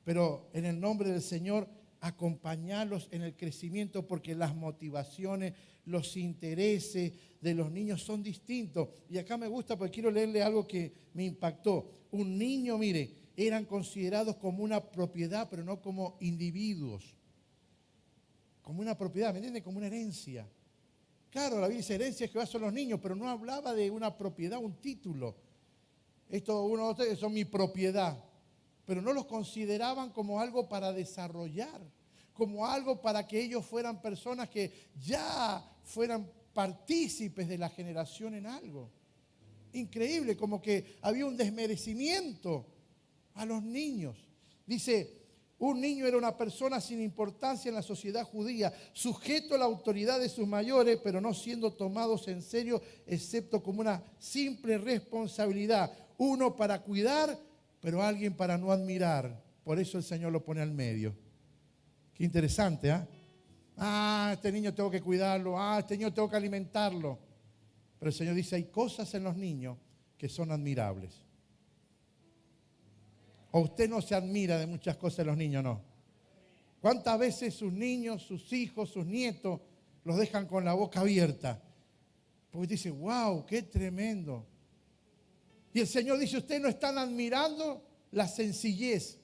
pero en el nombre del Señor, acompañarlos en el crecimiento, porque las motivaciones, los intereses de los niños son distintos. Y acá me gusta porque quiero leerle algo que me impactó. Un niño, mire, eran considerados como una propiedad, pero no como individuos. Como una propiedad, ¿me entienden? Como una herencia. Claro, la Biblia dice herencia es que son los niños, pero no hablaba de una propiedad, un título. Esto, uno de ustedes son mi propiedad. Pero no los consideraban como algo para desarrollar, como algo para que ellos fueran personas que ya fueran partícipes de la generación en algo. Increíble, como que había un desmerecimiento a los niños. Dice, un niño era una persona sin importancia en la sociedad judía, sujeto a la autoridad de sus mayores, pero no siendo tomados en serio, excepto como una simple responsabilidad. Uno para cuidar, pero alguien para no admirar. Por eso el Señor lo pone al medio. Qué interesante, ¿ah? Este niño tengo que cuidarlo. Este niño tengo que alimentarlo. Pero el Señor dice, hay cosas en los niños que son admirables. ¿O usted no se admira de muchas cosas en los niños? No. ¿Cuántas veces sus niños, sus hijos, sus nietos los dejan con la boca abierta? Porque dice, wow, qué tremendo. Y el Señor dice, ustedes no están admirando la sencillez.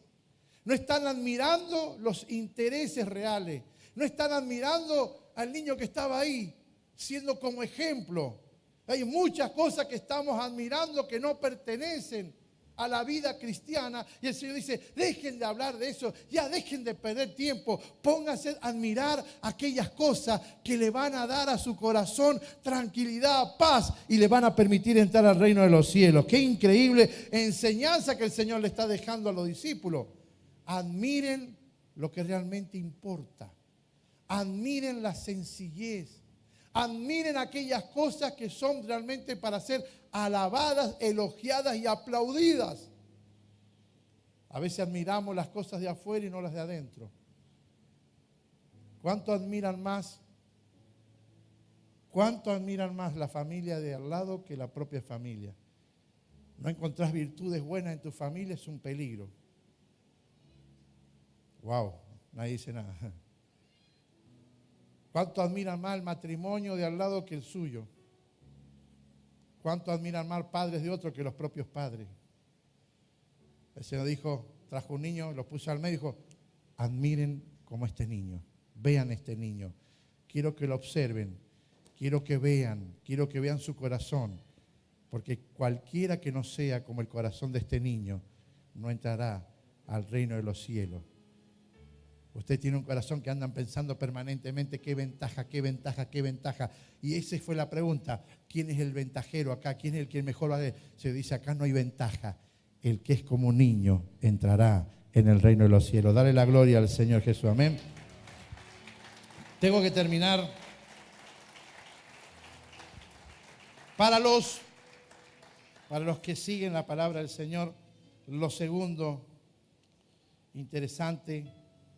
No están admirando los intereses reales. No están admirando al niño que estaba ahí, siendo como ejemplo. Hay muchas cosas que estamos admirando que no pertenecen a la vida cristiana, y el Señor dice, dejen de hablar de eso, ya dejen de perder tiempo, pónganse a admirar aquellas cosas que le van a dar a su corazón tranquilidad, paz, y le van a permitir entrar al reino de los cielos. Qué increíble enseñanza que el Señor le está dejando a los discípulos. Admiren lo que realmente importa, admiren la sencillez, admiren aquellas cosas que son realmente para ser alabadas, elogiadas y aplaudidas. A veces admiramos las cosas de afuera y no las de adentro. ¿Cuánto admiran más la familia de al lado que la propia familia? No encontrás virtudes buenas en tu familia, es un peligro. Wow, nadie dice nada. ¿Cuánto admiran más el matrimonio de al lado que el suyo? ¿Cuánto admiran más padres de otros que los propios padres? El Señor dijo, trajo un niño, lo puso al medio y dijo, admiren como este niño, vean este niño. Quiero que lo observen, quiero que vean su corazón, porque cualquiera que no sea como el corazón de este niño no entrará al reino de los cielos. Usted tiene un corazón que andan pensando permanentemente qué ventaja, qué ventaja, qué ventaja. Y esa fue la pregunta. ¿Quién es el ventajero acá? ¿Quién es el que mejor va a ver? Se dice, acá no hay ventaja. El que es como un niño entrará en el reino de los cielos. Dale la gloria al Señor Jesús. Amén. Tengo que terminar. Para los que siguen la palabra del Señor, lo segundo interesante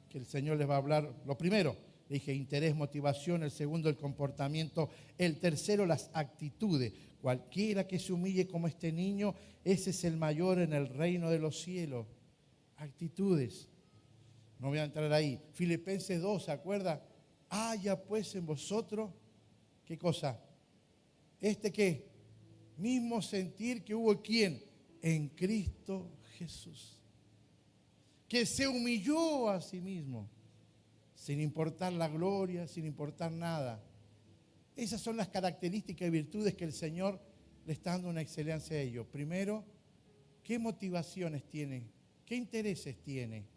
que el Señor les va a hablar, lo primero, le dije interés, motivación, el segundo el comportamiento, el tercero las actitudes. Cualquiera que se humille como este niño, ese es el mayor en el reino de los cielos. Actitudes. No voy a entrar ahí. Filipenses 2, ¿se acuerda? Haya pues en vosotros, ¿qué cosa? ¿Qué? Mismo sentir que hubo ¿quién? En Cristo Jesús. Que se humilló a sí mismo, sin importar la gloria, sin importar nada. Esas son las características y virtudes que el Señor le está dando una excelencia a ellos. Primero, ¿qué motivaciones tiene? ¿Qué intereses tiene?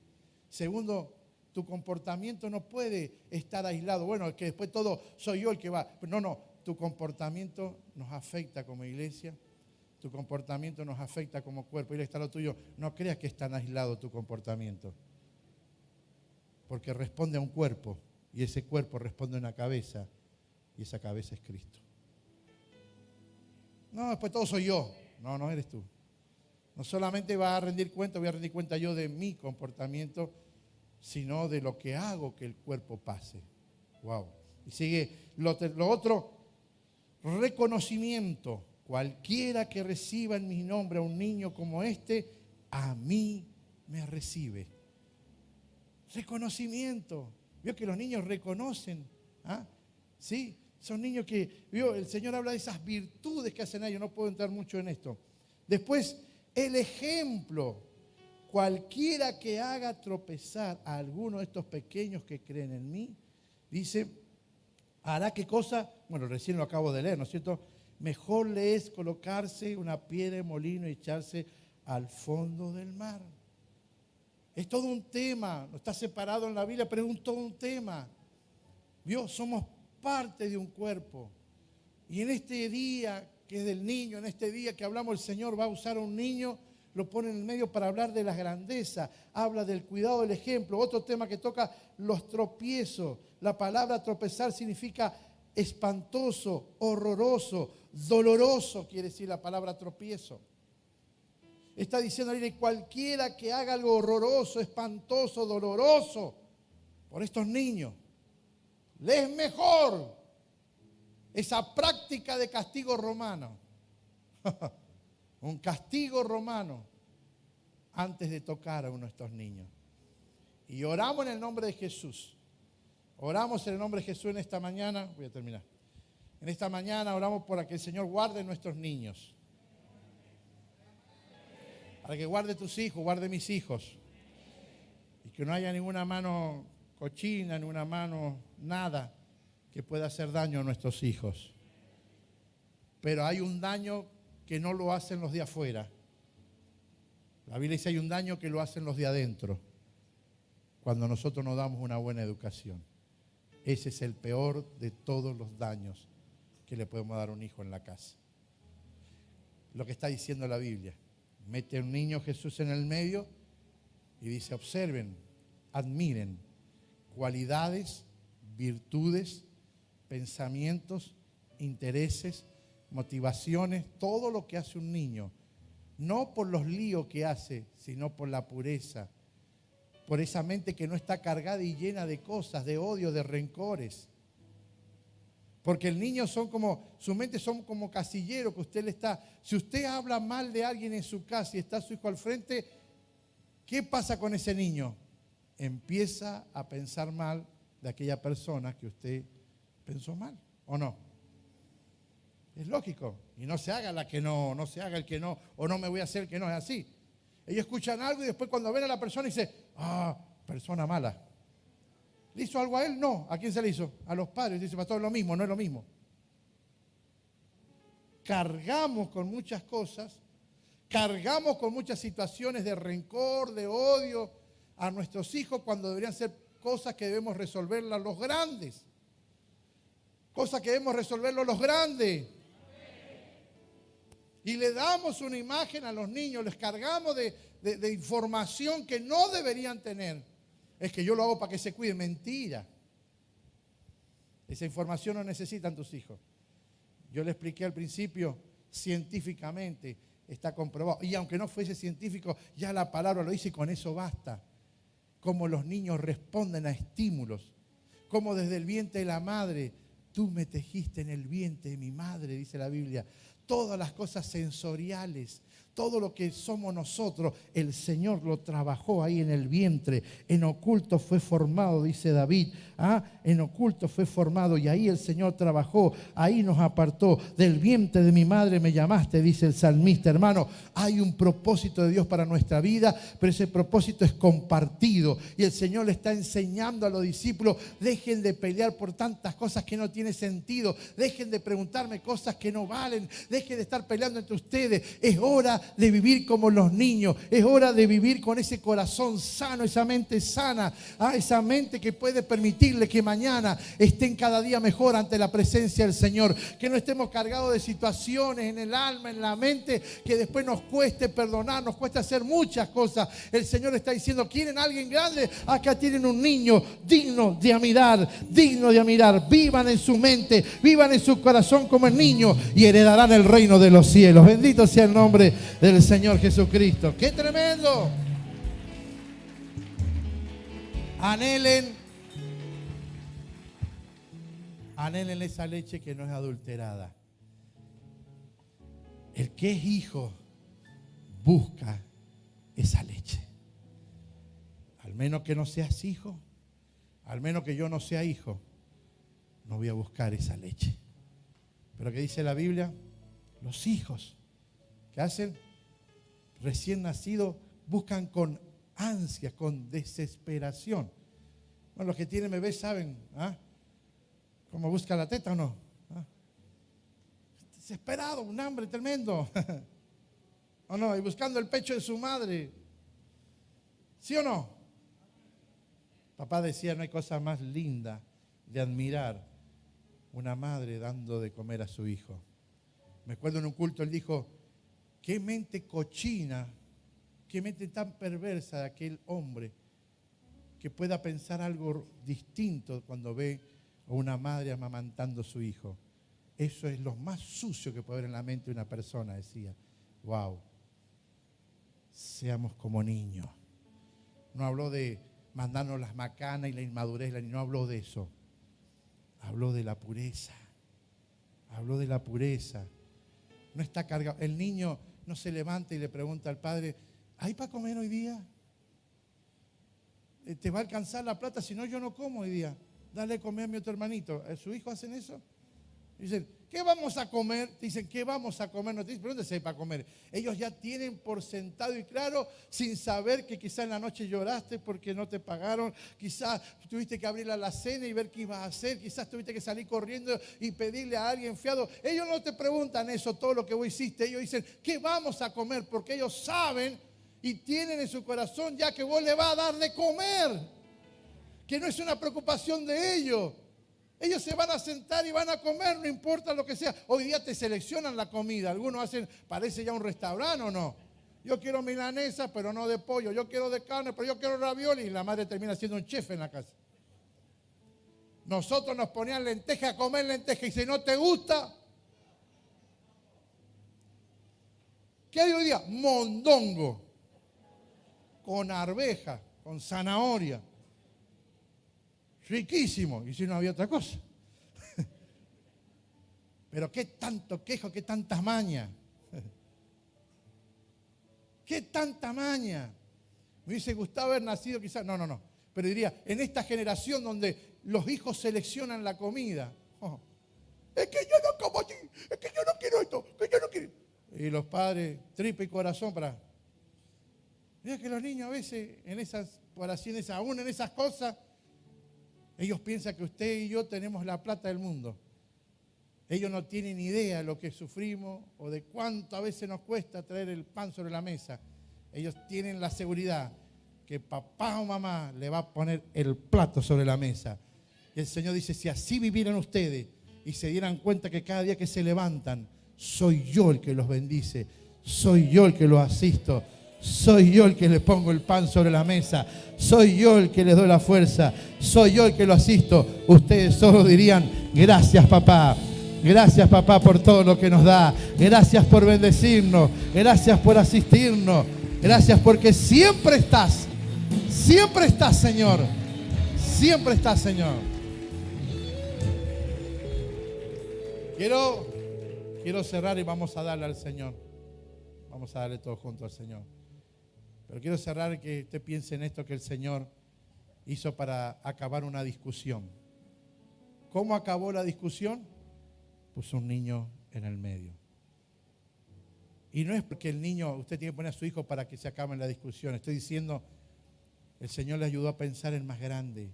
Segundo, tu comportamiento no puede estar aislado. Bueno, es que después todo soy yo el que va. No, tu comportamiento nos afecta como iglesia. Tu comportamiento nos afecta como cuerpo. Y le está lo tuyo. No creas que es tan aislado tu comportamiento. Porque responde a un cuerpo. Y ese cuerpo responde a una cabeza. Y esa cabeza es Cristo. No, después todo soy yo. No eres tú. No solamente voy a rendir cuenta yo de mi comportamiento, sino de lo que hago que el cuerpo pase. Wow. Y sigue lo otro, reconocimiento. Cualquiera que reciba en mi nombre a un niño como este, a mí me recibe. Reconocimiento. Vio que los niños reconocen. Sí, son niños que, vio, el Señor habla de esas virtudes que hacen ellos. No puedo entrar mucho en esto. Después, el ejemplo. Cualquiera que haga tropezar a alguno de estos pequeños que creen en mí, dice, hará qué cosa. Bueno, recién lo acabo de leer, ¿no es cierto? Mejor le es colocarse una piedra de molino y echarse al fondo del mar. Es todo un tema, no está separado en la Biblia, pero es todo un tema. ¿Vio? Somos parte de un cuerpo. Y en este día que es del niño, en este día que hablamos, el Señor va a usar a un niño, lo pone en el medio para hablar de la grandeza, habla del cuidado del ejemplo. Otro tema que toca los tropiezos. La palabra tropezar significa espantoso, horroroso, doloroso, quiere decir la palabra tropiezo. Está diciendo ahí, cualquiera que haga algo horroroso, espantoso, doloroso por estos niños, les es mejor esa práctica de castigo romano. Un castigo romano antes de tocar a uno de estos niños. Y oramos en el nombre de Jesús. Oramos en el nombre de Jesús en esta mañana. Voy a terminar. En esta mañana oramos para que el Señor guarde nuestros niños. Para que guarde tus hijos, guarde mis hijos. Y que no haya ninguna mano cochina, ninguna mano, nada que pueda hacer daño a nuestros hijos. Pero hay un daño que no lo hacen los de afuera. La Biblia dice hay un daño que lo hacen los de adentro. Cuando nosotros no damos una buena educación. Ese es el peor de todos los daños que le podemos dar a un hijo en la casa. Lo que está diciendo la Biblia. Mete a un niño Jesús en el medio y dice, observen, admiren cualidades, virtudes, pensamientos, intereses, motivaciones, todo lo que hace un niño. No por los líos que hace, sino por la pureza. Por esa mente que no está cargada y llena de cosas, de odio, de rencores. Porque el niño su mente son como casilleros que usted le está. Si usted habla mal de alguien en su casa y está su hijo al frente, ¿qué pasa con ese niño? Empieza a pensar mal de aquella persona que usted pensó mal, ¿o no? Es lógico. Y no se haga la que no, no se haga el que no, o no me voy a hacer el que no, es así. Ellos escuchan algo y después cuando ven a la persona dicen, persona mala. ¿Le hizo algo a él? No. ¿A quién se le hizo? A los padres. Dice, pastor, es lo mismo, no es lo mismo. Cargamos con muchas cosas, cargamos con muchas situaciones de rencor, de odio a nuestros hijos cuando deberían ser cosas que debemos resolverlas los grandes. Cosas que debemos resolverlos los grandes. Y le damos una imagen a los niños, les cargamos de información que no deberían tener. Es que yo lo hago para que se cuiden. Mentira. Esa información no necesitan tus hijos. Yo le expliqué al principio, científicamente está comprobado. Y aunque no fuese científico, ya la palabra lo dice y con eso basta. Cómo los niños responden a estímulos. Cómo desde el vientre de la madre, tú me tejiste en el vientre de mi madre, dice la Biblia. Todas las cosas sensoriales, todo lo que somos nosotros, el Señor lo trabajó ahí en el vientre. En oculto fue formado, dice David. En oculto fue formado y ahí el Señor trabajó. Ahí nos apartó. Del vientre de mi madre me llamaste, dice el salmista. Hermano, hay un propósito de Dios para nuestra vida, pero ese propósito es compartido. Y el Señor le está enseñando a los discípulos, dejen de pelear por tantas cosas que no tienen sentido. Dejen de preguntarme cosas que no valen. Dejen de estar peleando entre ustedes. Es hora de vivir como los niños. Es hora de vivir con ese corazón sano, esa mente sana, esa mente que puede permitirle que mañana estén cada día mejor ante la presencia del Señor. Que no estemos cargados de situaciones en el alma, en la mente, que después nos cueste perdonar, nos cueste hacer muchas cosas. El Señor está diciendo, ¿quieren a alguien grande? Acá tienen un niño digno de admirar, digno de admirar. Vivan en su mente, vivan en su corazón como el niño y heredarán el reino de los cielos. Bendito sea el nombre del Señor Jesucristo. ¡Qué tremendo! Anhelen esa leche que no es adulterada. El que es hijo busca esa leche. Al menos que no seas hijo, al menos que yo no sea hijo, no voy a buscar esa leche. Pero ¿qué dice la Biblia? Los hijos que hacen recién nacidos buscan con ansia, con desesperación. Bueno, los que tienen bebés saben, ¿cómo busca la teta o no? Desesperado, un hambre tremendo. ¿O no? Y buscando el pecho de su madre. ¿Sí o no? Papá decía, no hay cosa más linda de admirar una madre dando de comer a su hijo. Me acuerdo en un culto, él dijo, qué mente cochina, qué mente tan perversa de aquel hombre que pueda pensar algo distinto cuando ve a una madre amamantando a su hijo. Eso es lo más sucio que puede haber en la mente de una persona, decía. Wow. Seamos como niños. No habló de mandarnos las macanas y la inmadurez, no habló de eso. Habló de la pureza. Habló de la pureza. No está cargado. El niño no se levanta y le pregunta al padre, ¿hay para comer hoy día? ¿Te va a alcanzar la plata? Si no, yo no como hoy día. Dale a comer a mi otro hermanito. ¿Su hijo hacen eso? Dicen, ¿qué vamos a comer? Te dicen, ¿qué vamos a comer? No te dicen, ¿pero dónde se hay para comer? Ellos ya tienen por sentado y claro, sin saber que quizás en la noche lloraste porque no te pagaron, quizás tuviste que abrir la alacena y ver qué ibas a hacer, quizás tuviste que salir corriendo y pedirle a alguien fiado. Ellos no te preguntan eso, todo lo que vos hiciste. Ellos dicen, ¿qué vamos a comer? Porque ellos saben y tienen en su corazón ya que vos le vas a dar de comer. Que no es una preocupación de ellos. Ellos se van a sentar y van a comer, no importa lo que sea. Hoy día te seleccionan la comida. Algunos hacen, parece ya un restaurante o no. Yo quiero milanesa, pero no de pollo. Yo quiero de carne, pero yo quiero ravioli. Y la madre termina siendo un chef en la casa. Nosotros nos ponían lenteja a comer lenteja. Y si no te gusta, ¿qué hay hoy día? Mondongo. Con arveja, con zanahoria. Riquísimo. Y si no había otra cosa. Pero qué tanto quejo, qué tantas mañas. Qué tanta maña. Me hubiese gustado haber nacido quizás, no. Pero diría, en esta generación donde los hijos seleccionan la comida. Oh, es que yo no como así, es que yo no quiero esto, que yo no quiero. Y los padres, tripa y corazón para. Mira que los niños a veces, en esas oraciones, aún en esas cosas, ellos piensan que usted y yo tenemos la plata del mundo. Ellos no tienen idea de lo que sufrimos o de cuánto a veces nos cuesta traer el pan sobre la mesa. Ellos tienen la seguridad que papá o mamá le va a poner el plato sobre la mesa. Y el Señor dice, si así vivieran ustedes y se dieran cuenta que cada día que se levantan, soy yo el que los bendice, soy yo el que los asisto, soy yo el que le pongo el pan sobre la mesa, soy yo el que les doy la fuerza, soy yo el que lo asisto. Ustedes solo dirían, gracias papá por todo lo que nos da, gracias por bendecirnos, gracias por asistirnos, gracias porque siempre estás Señor, siempre estás Señor. Quiero cerrar y vamos a darle al Señor, vamos a darle todo junto al Señor. Pero quiero cerrar que usted piense en esto que el Señor hizo para acabar una discusión. ¿Cómo acabó la discusión? Puso un niño en el medio. Y no es porque el niño, usted tiene que poner a su hijo para que se acabe la discusión. Estoy diciendo, el Señor le ayudó a pensar en más grande.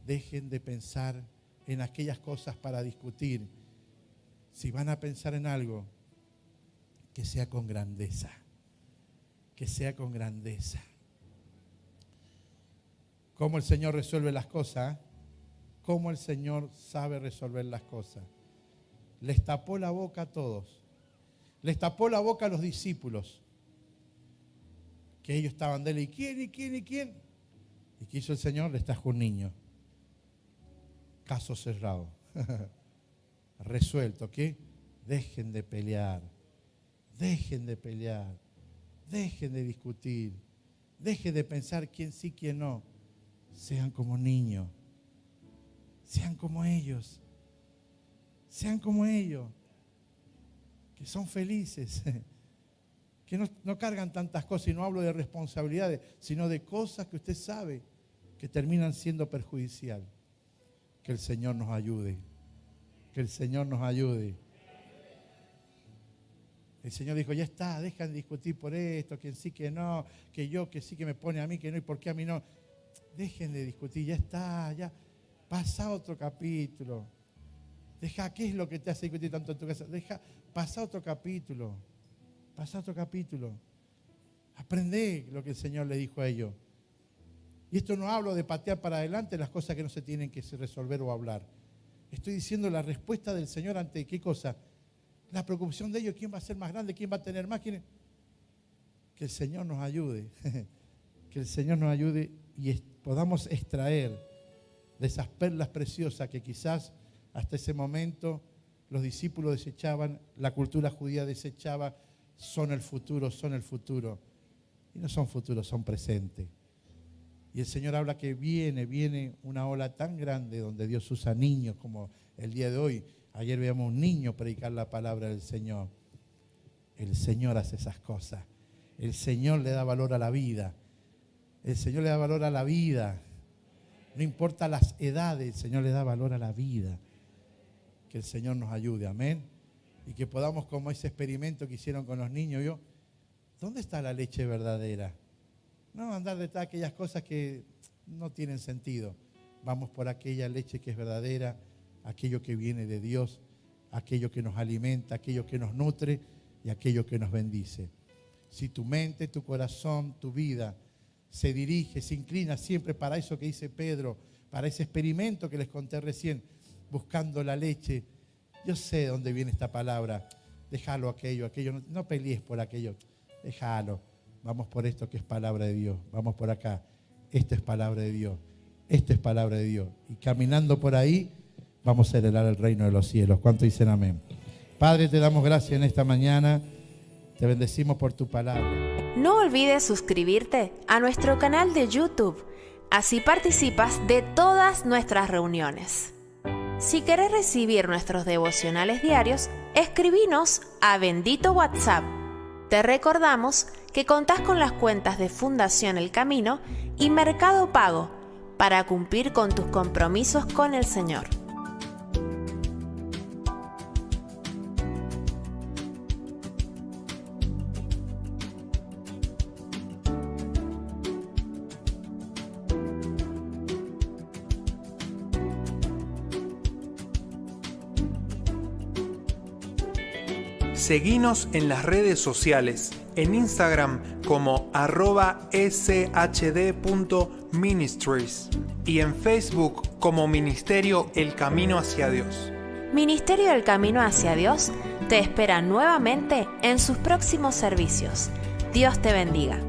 Dejen de pensar en aquellas cosas para discutir. Si van a pensar en algo, que sea con grandeza. Que sea con grandeza. ¿Cómo el Señor resuelve las cosas? ¿Cómo el Señor sabe resolver las cosas? Les tapó la boca a todos. Les tapó la boca a los discípulos. Que ellos estaban de él. ¿Y quién? ¿Y quién? ¿Y quién? ¿Y qué hizo el Señor? Les trajo un niño. Caso cerrado. Resuelto. ¿Qué? Dejen de pelear. Dejen de pelear. Dejen de discutir. Dejen de pensar quién sí, quién no. Sean como niños. Sean como ellos. Sean como ellos. Que son felices. Que no cargan tantas cosas. Y no hablo de responsabilidades, sino de cosas que usted sabe que terminan siendo perjudicial. Que el Señor nos ayude. Que el Señor nos ayude. El Señor dijo, ya está, dejan de discutir por esto, que sí, que no, que yo, que sí, que me pone a mí, que no, y por qué a mí no. Dejen de discutir, ya está, ya. Pasa a otro capítulo. Deja, ¿qué es lo que te hace discutir tanto en tu casa? Deja, pasa a otro capítulo. Pasa a otro capítulo. Aprende lo que el Señor le dijo a ellos. Y esto no hablo de patear para adelante las cosas que no se tienen que resolver o hablar. Estoy diciendo la respuesta del Señor ante qué cosa. La preocupación de ellos, ¿quién va a ser más grande? ¿Quién va a tener más? Que el Señor nos ayude. Que el Señor nos ayude y podamos extraer de esas perlas preciosas que quizás hasta ese momento los discípulos desechaban, la cultura judía desechaba, son el futuro. Y no son futuros, son presentes. Y el Señor habla que viene una ola tan grande donde Dios usa niños como el día de hoy. Ayer veíamos un niño predicar la palabra del Señor. El Señor hace esas cosas. El Señor le da valor a la vida. El Señor le da valor a la vida. No importa las edades, el Señor le da valor a la vida. Que el Señor nos ayude, amén. Y que podamos, como ese experimento que hicieron con los niños, ¿dónde está la leche verdadera? No andar detrás de aquellas cosas que no tienen sentido. Vamos por aquella leche que es verdadera, aquello que viene de Dios, aquello que nos alimenta, aquello que nos nutre y aquello que nos bendice. Si tu mente, tu corazón, tu vida se dirige, se inclina siempre para eso que dice Pedro, para ese experimento que les conté recién, buscando la leche. Yo sé dónde viene esta palabra. Déjalo aquello, no pelees por aquello. Déjalo. Vamos por esto que es palabra de Dios. Vamos por acá. Esto es palabra de Dios. Esto es palabra de Dios. Y caminando por ahí, vamos a heredar el reino de los cielos. ¿Cuánto dicen amén? Padre, te damos gracias en esta mañana. Te bendecimos por tu palabra. No olvides suscribirte a nuestro canal de YouTube. Así participas de todas nuestras reuniones. Si querés recibir nuestros devocionales diarios, escribinos a Bendito WhatsApp. Te recordamos que contás con las cuentas de Fundación El Camino y Mercado Pago para cumplir con tus compromisos con el Señor. Seguinos en las redes sociales, en Instagram como @shd.ministries y en Facebook como Ministerio El Camino hacia Dios. Ministerio El Camino hacia Dios te espera nuevamente en sus próximos servicios. Dios te bendiga.